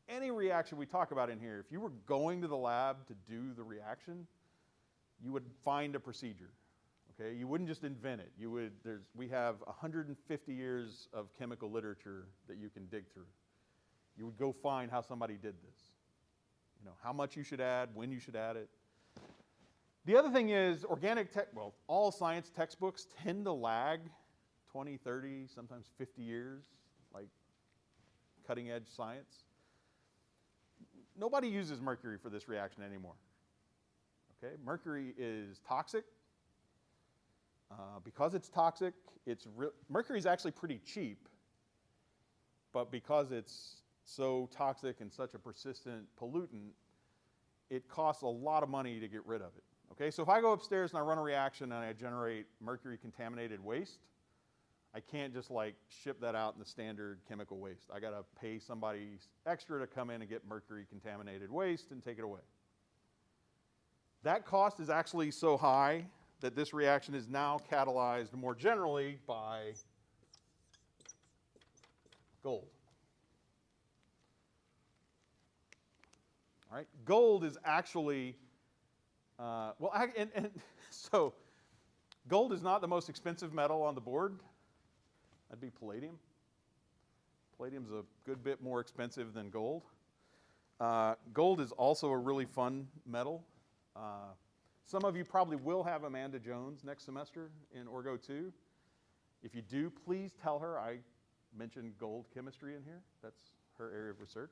Any reaction we talk about in here, if you were going to the lab to do the reaction, you would find a procedure, okay? You wouldn't just invent it. We have 150 years of chemical literature that you can dig through. You would go find how somebody did this. You know, how much you should add, when you should add it. The other thing is all science textbooks tend to lag 20, 30, sometimes 50 years, like cutting edge science. Nobody uses mercury for this reaction anymore. Okay? Mercury is toxic. Because it's toxic, mercury is actually pretty cheap, but because it's so toxic and such a persistent pollutant, it costs a lot of money to get rid of it. Okay? So if I go upstairs and I run a reaction and I generate mercury contaminated waste, I can't just like ship that out in the standard chemical waste. I got to pay somebody extra to come in and get mercury contaminated waste and take it away. That cost is actually so high that this reaction is now catalyzed more generally by gold. All right, gold is actually, so gold is not the most expensive metal on the board. That'd be palladium. Palladium's a good bit more expensive than gold. Gold is also a really fun metal. Some of you probably will have Amanda Jones next semester in Orgo 2. If you do, please tell her I mentioned gold chemistry in here. That's her area of research.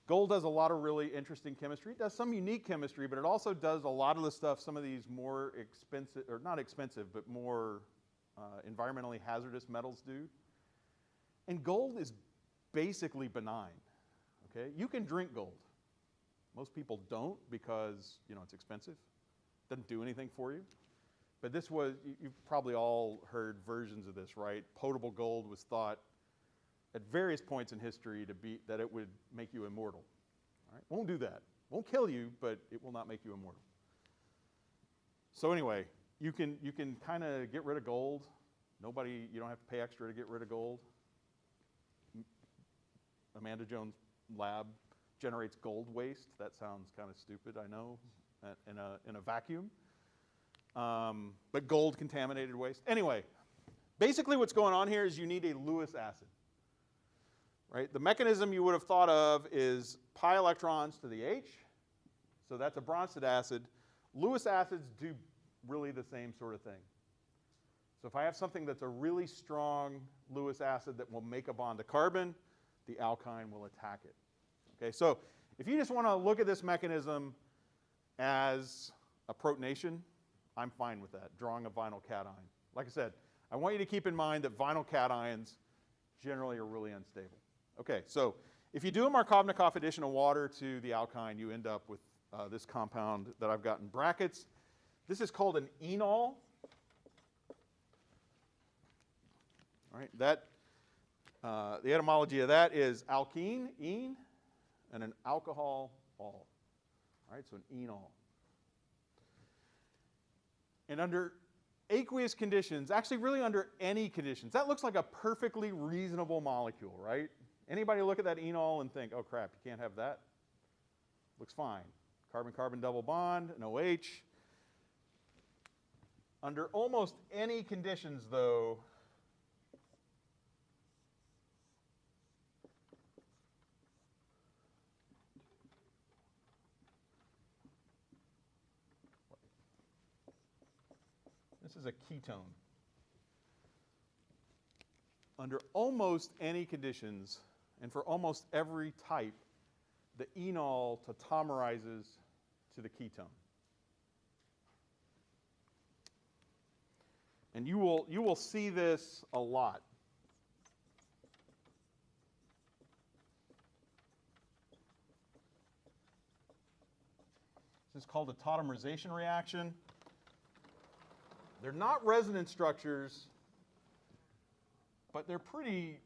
Gold does a lot of really interesting chemistry. It does some unique chemistry, but it also does a lot of the stuff some of these more expensive, or not expensive, but more environmentally hazardous metals do. And gold is basically benign. Okay? You can drink gold. Most people don't because, you know, it's expensive. Doesn't do anything for you. But this was, you've probably all heard versions of this, right? Potable gold was thought at various points in history that it would make you immortal. All right? Won't do that. Won't kill you, but it will not make you immortal. So anyway, you can kind of get rid of gold. You don't have to pay extra to get rid of gold. Amanda Jones' lab generates gold waste. That sounds kind of stupid, I know, in a vacuum. But gold contaminated waste. Anyway, basically what's going on here is you need a Lewis acid. Right? The mechanism you would have thought of is pi electrons to the H. So that's a Bronsted acid. Lewis acids do really the same sort of thing. So if I have something that's a really strong Lewis acid that will make a bond to carbon, the alkyne will attack it. Okay, so if you just want to look at this mechanism as a protonation, I'm fine with that, drawing a vinyl cation. Like I said, I want you to keep in mind that vinyl cations generally are really unstable. Okay, so if you do a Markovnikov addition of water to the alkyne, you end up with this compound that I've got in brackets. This is called an enol. All right, the etymology of that is alkene, ene, and an alcohol, all. All right, so an enol. And under aqueous conditions, actually really under any conditions, that looks like a perfectly reasonable molecule, right? Anybody look at that enol and think, oh crap, you can't have that? Looks fine. Carbon-carbon double bond, an OH. Under almost any conditions, though, this is a ketone. Under almost any conditions, and for almost every type, the enol tautomerizes to the ketone. And you will see this a lot. This is called a tautomerization reaction. They're not resonance structures, but they're pretty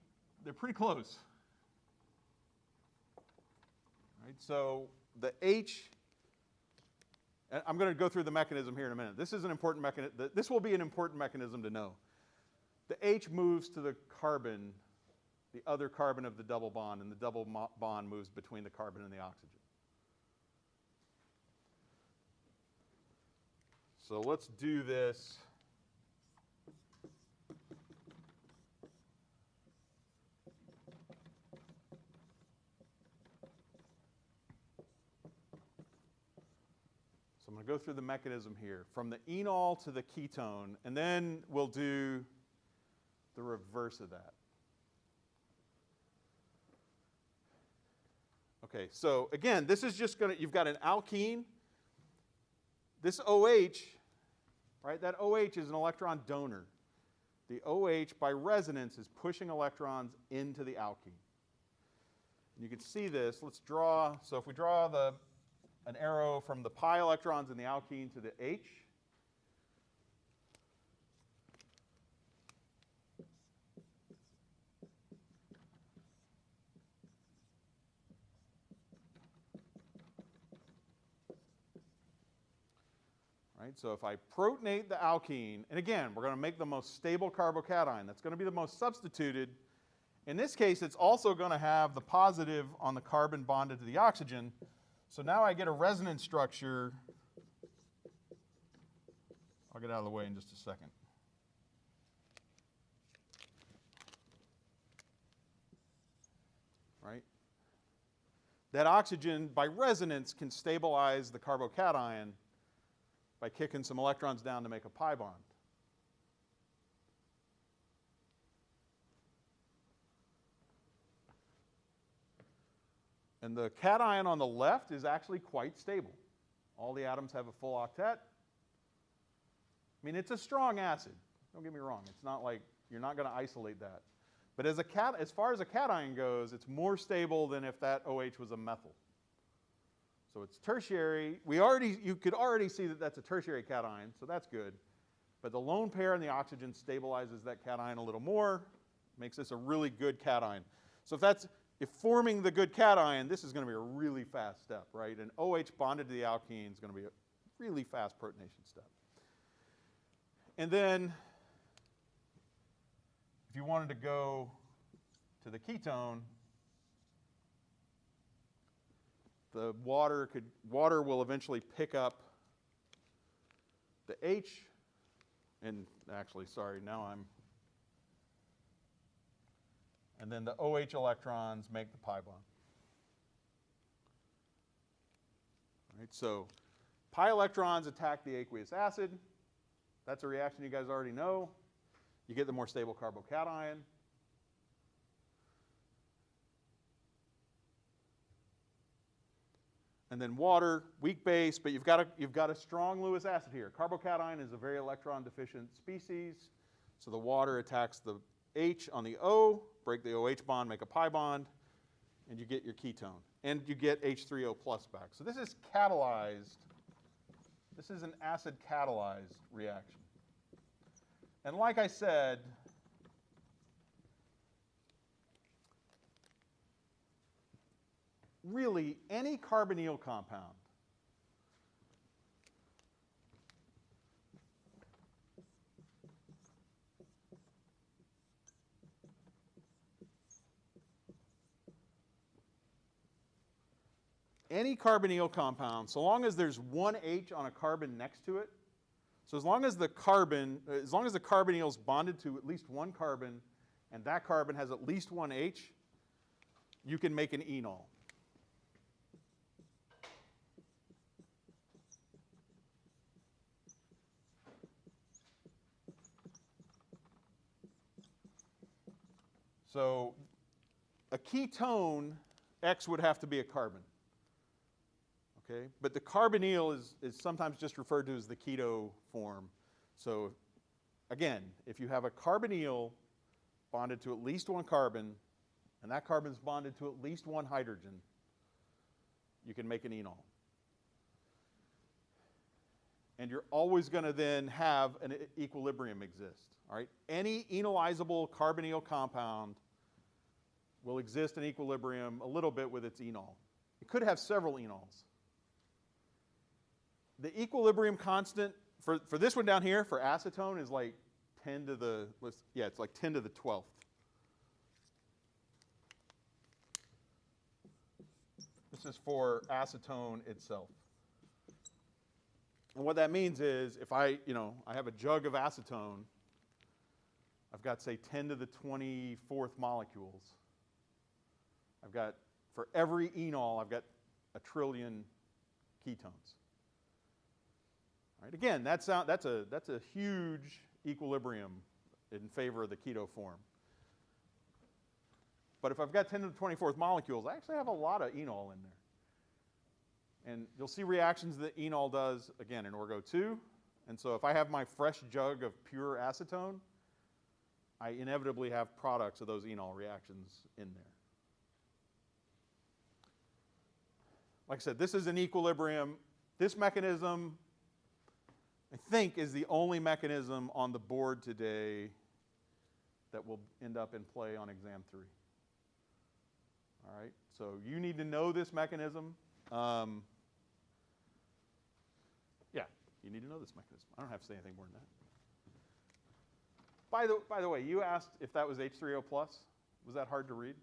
close. Right, so the H, and I'm going to go through the mechanism here in a minute. This is an important mechanism. This will be an important mechanism to know. The H moves to the carbon, the other carbon of the double bond, and the double bond moves between the carbon and the oxygen. So let's do this. So I'm going to go through the mechanism here, from the enol to the ketone, and then we'll do the reverse of that. Okay, so again, this is just going to, you've got an alkene. This OH, right, that OH is an electron donor. The OH, by resonance, is pushing electrons into the alkene. And you can see this. Let's draw, so if we draw an arrow from the pi electrons in the alkene to the H, right? So if I protonate the alkene, and again, we're going to make the most stable carbocation. That's going to be the most substituted. In this case, it's also going to have the positive on the carbon bonded to the oxygen. So now I get a resonance structure. I'll get out of the way in just a second. Right? That oxygen, by resonance, can stabilize the carbocation by kicking some electrons down to make a pi bond. And the cation on the left is actually quite stable. All the atoms have a full octet. I mean, it's a strong acid. Don't get me wrong. It's not like you're not going to isolate that. But as far as a cation goes, it's more stable than if that OH was a methyl. So it's tertiary. You could already see that that's a tertiary cation, so that's good. But the lone pair in the oxygen stabilizes that cation a little more, Makes this a really good cation. So if forming the good cation, this is going to be a really fast step, right? An OH bonded to the alkene is going to be a really fast protonation step. And then if you wanted to go to the ketone, the water will eventually pick up the H, and actually, sorry, and then the OH electrons make the pi bond. All right, so pi electrons attack the aqueous acid. That's a reaction you guys already know. You get the more stable carbocation. And then water, weak base, but you've got a strong Lewis acid here. Carbocation is a very electron deficient species, so the water attacks the H on the O, break the OH bond, make a pi bond, and you get your ketone. And you get H3O plus back. So this is catalyzed. This is an acid catalyzed reaction. And like I said, really any carbonyl compound so long as there's one H on a carbon next to it, so as long as the carbonyl is bonded to at least one carbon and that carbon has at least one H, you can make an enol. So a ketone, X would have to be a carbon. Okay? But the carbonyl is sometimes just referred to as the keto form. So again, if you have a carbonyl bonded to at least one carbon, and that carbon's bonded to at least one hydrogen, you can make an enol. And you're always going to then have an equilibrium exist. All right? Any enolizable carbonyl compound will exist in equilibrium a little bit with its enol. It could have several enols. The equilibrium constant for this one down here, for acetone, is like 10 to the, it's like 10 to the 12th. This is for acetone itself. And what that means is if I have a jug of acetone, I've got, say, 10 to the 24th molecules. I've got, for every enol, I've got 1 trillion ketones. All right, again, that's a huge equilibrium in favor of the keto form. But if I've got 10 to the 24th molecules, I actually have a lot of enol in there. And you'll see reactions that enol does, again, in Orgo 2. And so if I have my fresh jug of pure acetone, I inevitably have products of those enol reactions in there. Like I said, this is an equilibrium. This mechanism, I think, is the only mechanism on the board today that will end up in play on exam 3. All right, so you need to know this mechanism. Yeah, you need to know this mechanism. I don't have to say anything more than that. By the way, you asked if that was H3O+. Was that hard to read?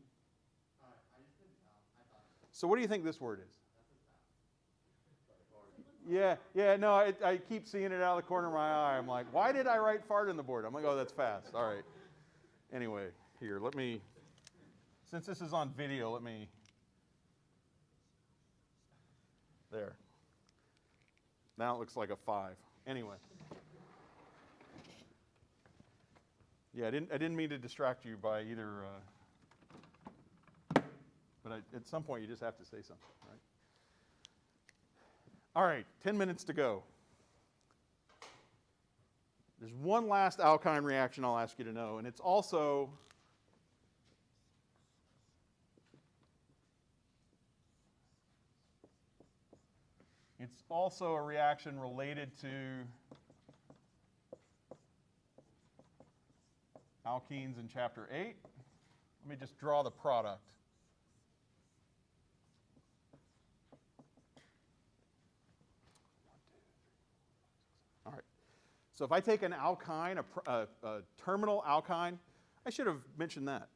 I just didn't know. I thought it was. So what do you think this word is? That's Yeah, no, I keep seeing it out of the corner of my eye. I'm like, why did I write fart on the board? I'm like, oh, that's fast. All right. Anyway, here, let me, since this is on video, let me, there. Now it looks like a 5. Anyway. Yeah, I didn't mean to distract you by either, but at some point you just have to say something, right? All right, 10 minutes to go. There's one last alkyne reaction I'll ask you to know, and it's also a reaction related to alkenes in chapter 8. Let me just draw the product. All right. So if I take an alkyne, a terminal alkyne, I should have mentioned that.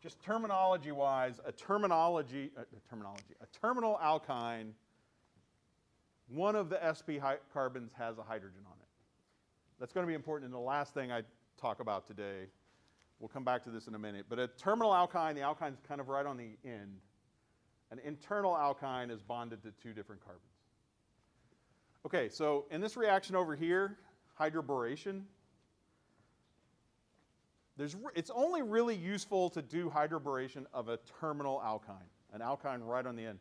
Just terminology-wise, a terminal alkyne, one of the sp carbons has a hydrogen on it. That's going to be important in the last thing I talk about today. We'll come back to this in a minute. But a terminal alkyne, the alkyne's kind of right on the end. An internal alkyne is bonded to two different carbons. Okay, so in this reaction over here, hydroboration, it's only really useful to do hydroboration of a terminal alkyne, an alkyne right on the end.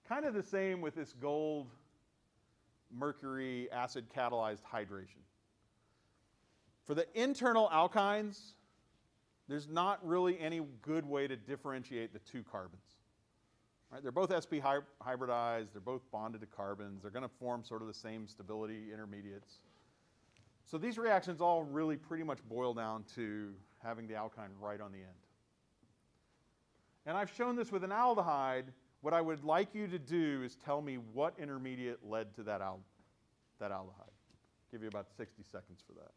Kind of the same with this gold mercury acid catalyzed hydration. For the internal alkynes, there's not really any good way to differentiate the two carbons. Right? They're both sp hybridized, they're both bonded to carbons, they're going to form sort of the same stability intermediates. So these reactions all really pretty much boil down to having the alkyne right on the end. And I've shown this with an aldehyde. What I would like you to do is tell me what intermediate led to that aldehyde. Give you about 60 seconds for that.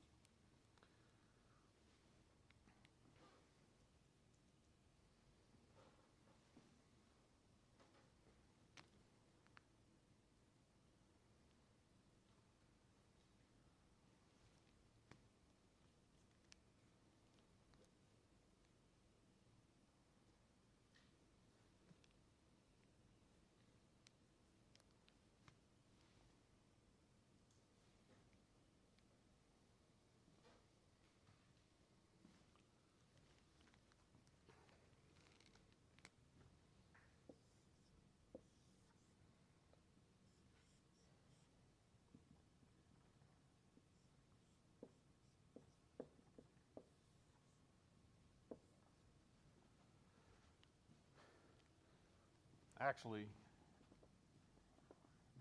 Actually,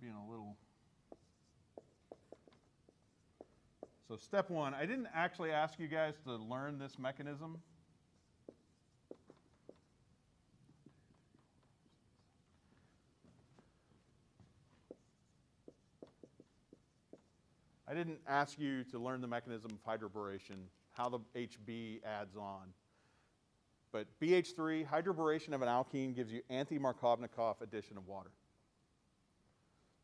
being a little... So step one, I didn't actually ask you guys to learn this mechanism. I didn't ask you to learn the mechanism of hydroboration, how the HB adds on. But BH3, hydroboration of an alkene gives you anti-Markovnikov addition of water.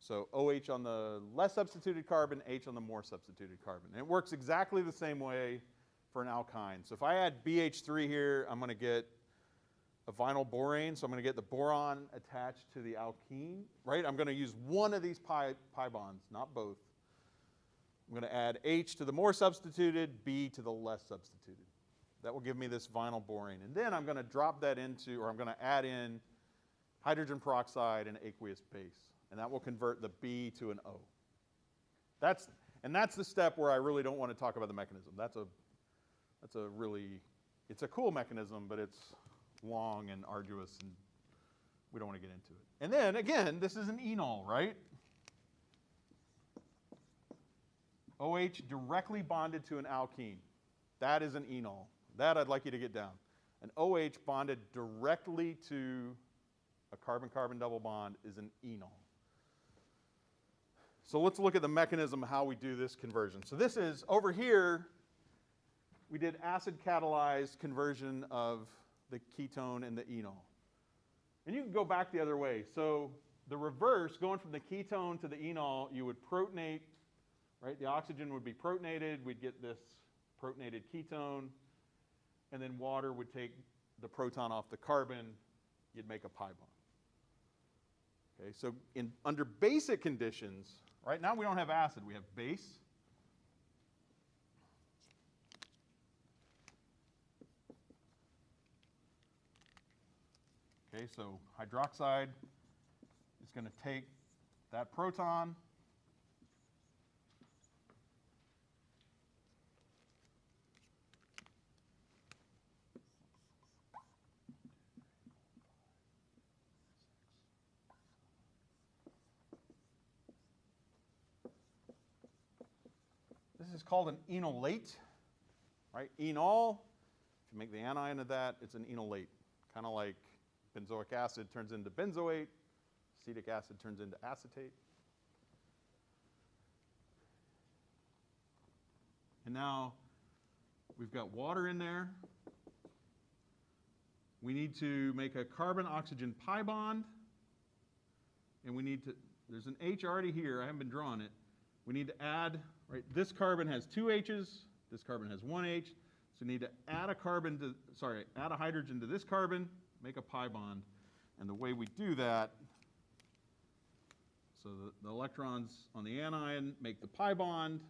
So OH on the less substituted carbon, H on the more substituted carbon. And it works exactly the same way for an alkyne. So if I add BH3 here, I'm going to get a vinyl borane. So I'm going to get the boron attached to the alkene, right? I'm going to use one of these pi bonds, not both. I'm going to add H to the more substituted, B to the less substituted. That will give me this vinyl borane. And then I'm going to drop that into, or I'm going to add in hydrogen peroxide and aqueous base. And that will convert the B to an O. That's the step where I really don't want to talk about the mechanism. It's a cool mechanism, but it's long and arduous, and we don't want to get into it. And then, again, this is an enol, right? OH directly bonded to an alkene. That is an enol. That I'd like you to get down. An OH bonded directly to a carbon-carbon double bond is an enol. So let's look at the mechanism of how we do this conversion. So this is, over here, we did acid-catalyzed conversion of the ketone and the enol. And you can go back the other way. So the reverse, going from the ketone to the enol, you would protonate, right? The oxygen would be protonated. We'd get this protonated ketone. And then water would take the proton off the carbon. You'd make a pi bond. Okay, so under basic conditions, right now we don't have acid, we have base. Okay, so hydroxide is going to take that proton, this is called an enolate, right? Enol, if you make the anion of that, it's an enolate. Kind of like benzoic acid turns into benzoate, acetic acid turns into acetate. And now we've got water in there. We need to make a carbon-oxygen pi bond. And we need to, there's an H already here. I haven't been drawing it. We need to add, right, this carbon has 2 H's. This carbon has 1 H. So we need to add add a hydrogen to this carbon, make a pi bond. And the way we do that, so the electrons on the anion make the pi bond.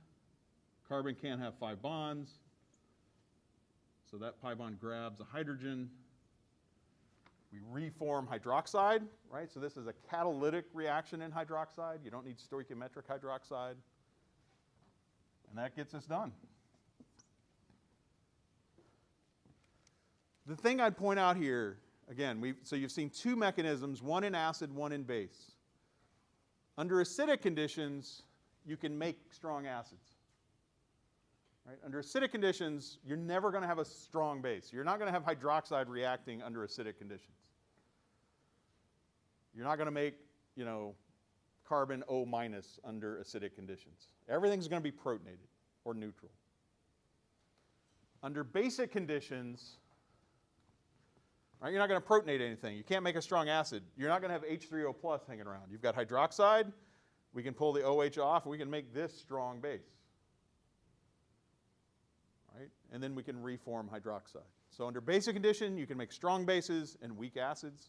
Carbon can't have 5 bonds. So that pi bond grabs a hydrogen. We reform hydroxide, right? So this is a catalytic reaction in hydroxide. You don't need stoichiometric hydroxide. And that gets us done. The thing I'd point out here, again, so you've seen 2 mechanisms, one in acid, one in base. Under acidic conditions, you can make strong acids. Right? Under acidic conditions, you're never going to have a strong base. You're not going to have hydroxide reacting under acidic conditions. You're not going to make, carbon O- under acidic conditions. Everything's going to be protonated or neutral. Under basic conditions, right, you're not going to protonate anything. You can't make a strong acid. You're not going to have H3O plus hanging around. You've got hydroxide. We can pull the OH off, and we can make this strong base. Right? And then we can reform hydroxide. So under basic condition, you can make strong bases and weak acids.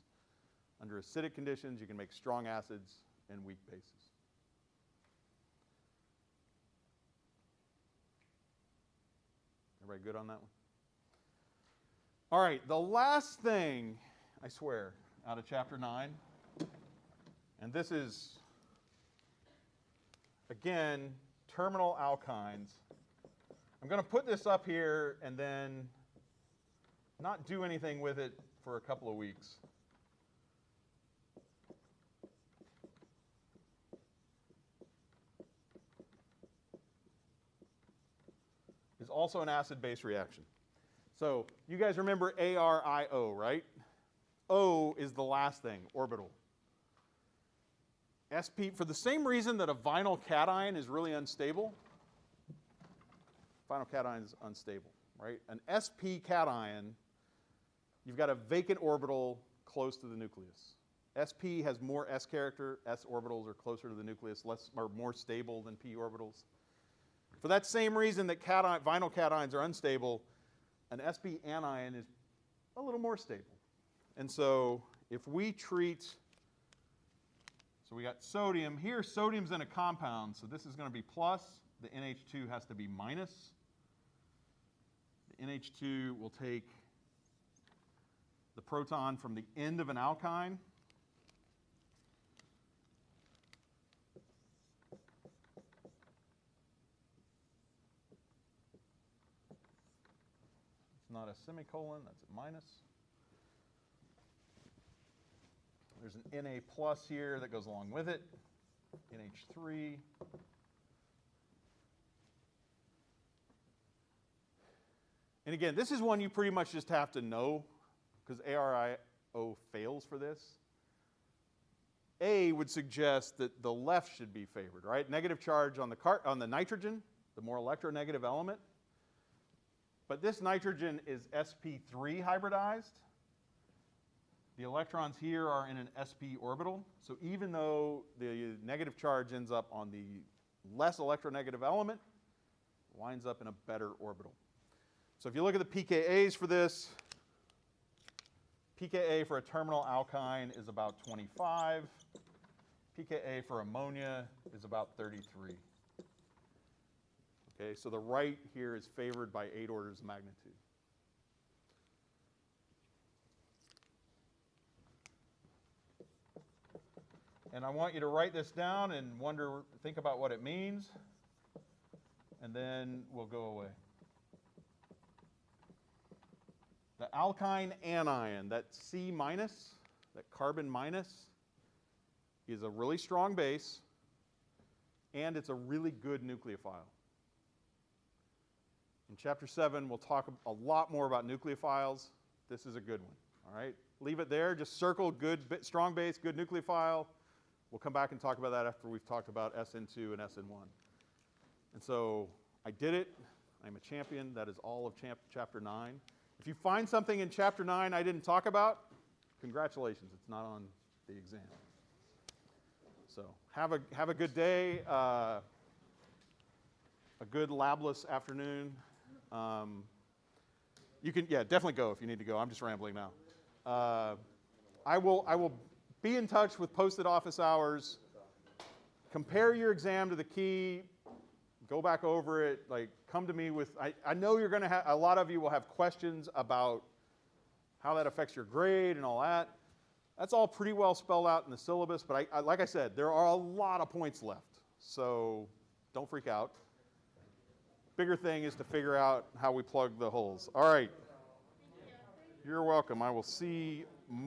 Under acidic conditions, you can make strong acids and weak bases. Everybody good on that one? All right, the last thing, I swear, out of chapter 9, and this is, again, terminal alkynes. I'm going to put this up here and then not do anything with it for a couple of weeks. Is also an acid-base reaction. So you guys remember ARIO, right? O is the last thing, orbital. SP, for the same reason that a vinyl cation is really unstable, vinyl cation is unstable, right? An sp cation, you've got a vacant orbital close to the nucleus. sp has more s character, s orbitals are closer to the nucleus, or more stable than p orbitals. For that same reason that vinyl cations are unstable, an sp anion is a little more stable. And so if we treat, so we got sodium. Here, sodium's in a compound, so this is going to be plus. The NH2 has to be minus. The NH2 will take the proton from the end of an alkyne. It's not a semicolon, that's a minus. There's an Na plus here that goes along with it, NH3. And again, this is one you pretty much just have to know because ARIO fails for this. A would suggest that the left should be favored, right? Negative charge on the nitrogen, the more electronegative element. But this nitrogen is sp3 hybridized. The electrons here are in an sp orbital. So even though the negative charge ends up on the less electronegative element, it winds up in a better orbital. So if you look at the pKa's for this, pKa for a terminal alkyne is about 25. pKa for ammonia is about 33. Okay, so the right here is favored by 8 orders of magnitude. And I want you to write this down and think about what it means, and then we'll go away. The alkyne anion, that C minus, that carbon minus, is a really strong base, and it's a really good nucleophile. In Chapter 7, we'll talk a lot more about nucleophiles. This is a good one, all right? Leave it there. Just circle good, strong base, good nucleophile. We'll come back and talk about that after we've talked about SN2 and SN1. And so I did it. I'm a champion. That is all of Chapter 9. If you find something in Chapter 9 I didn't talk about, congratulations. It's not on the exam. So have a good day, a good labless afternoon. You can, definitely go if you need to go. I'm just rambling now. I will be in touch with posted office hours. Compare your exam to the key. Go back over it. Like, come to me with. I know you're going to have a lot of you will have questions about how that affects your grade and all that. That's all pretty well spelled out in the syllabus. But like I said, there are a lot of points left. So don't freak out. Bigger thing is to figure out how we plug the holes. All right. You're welcome. I will see most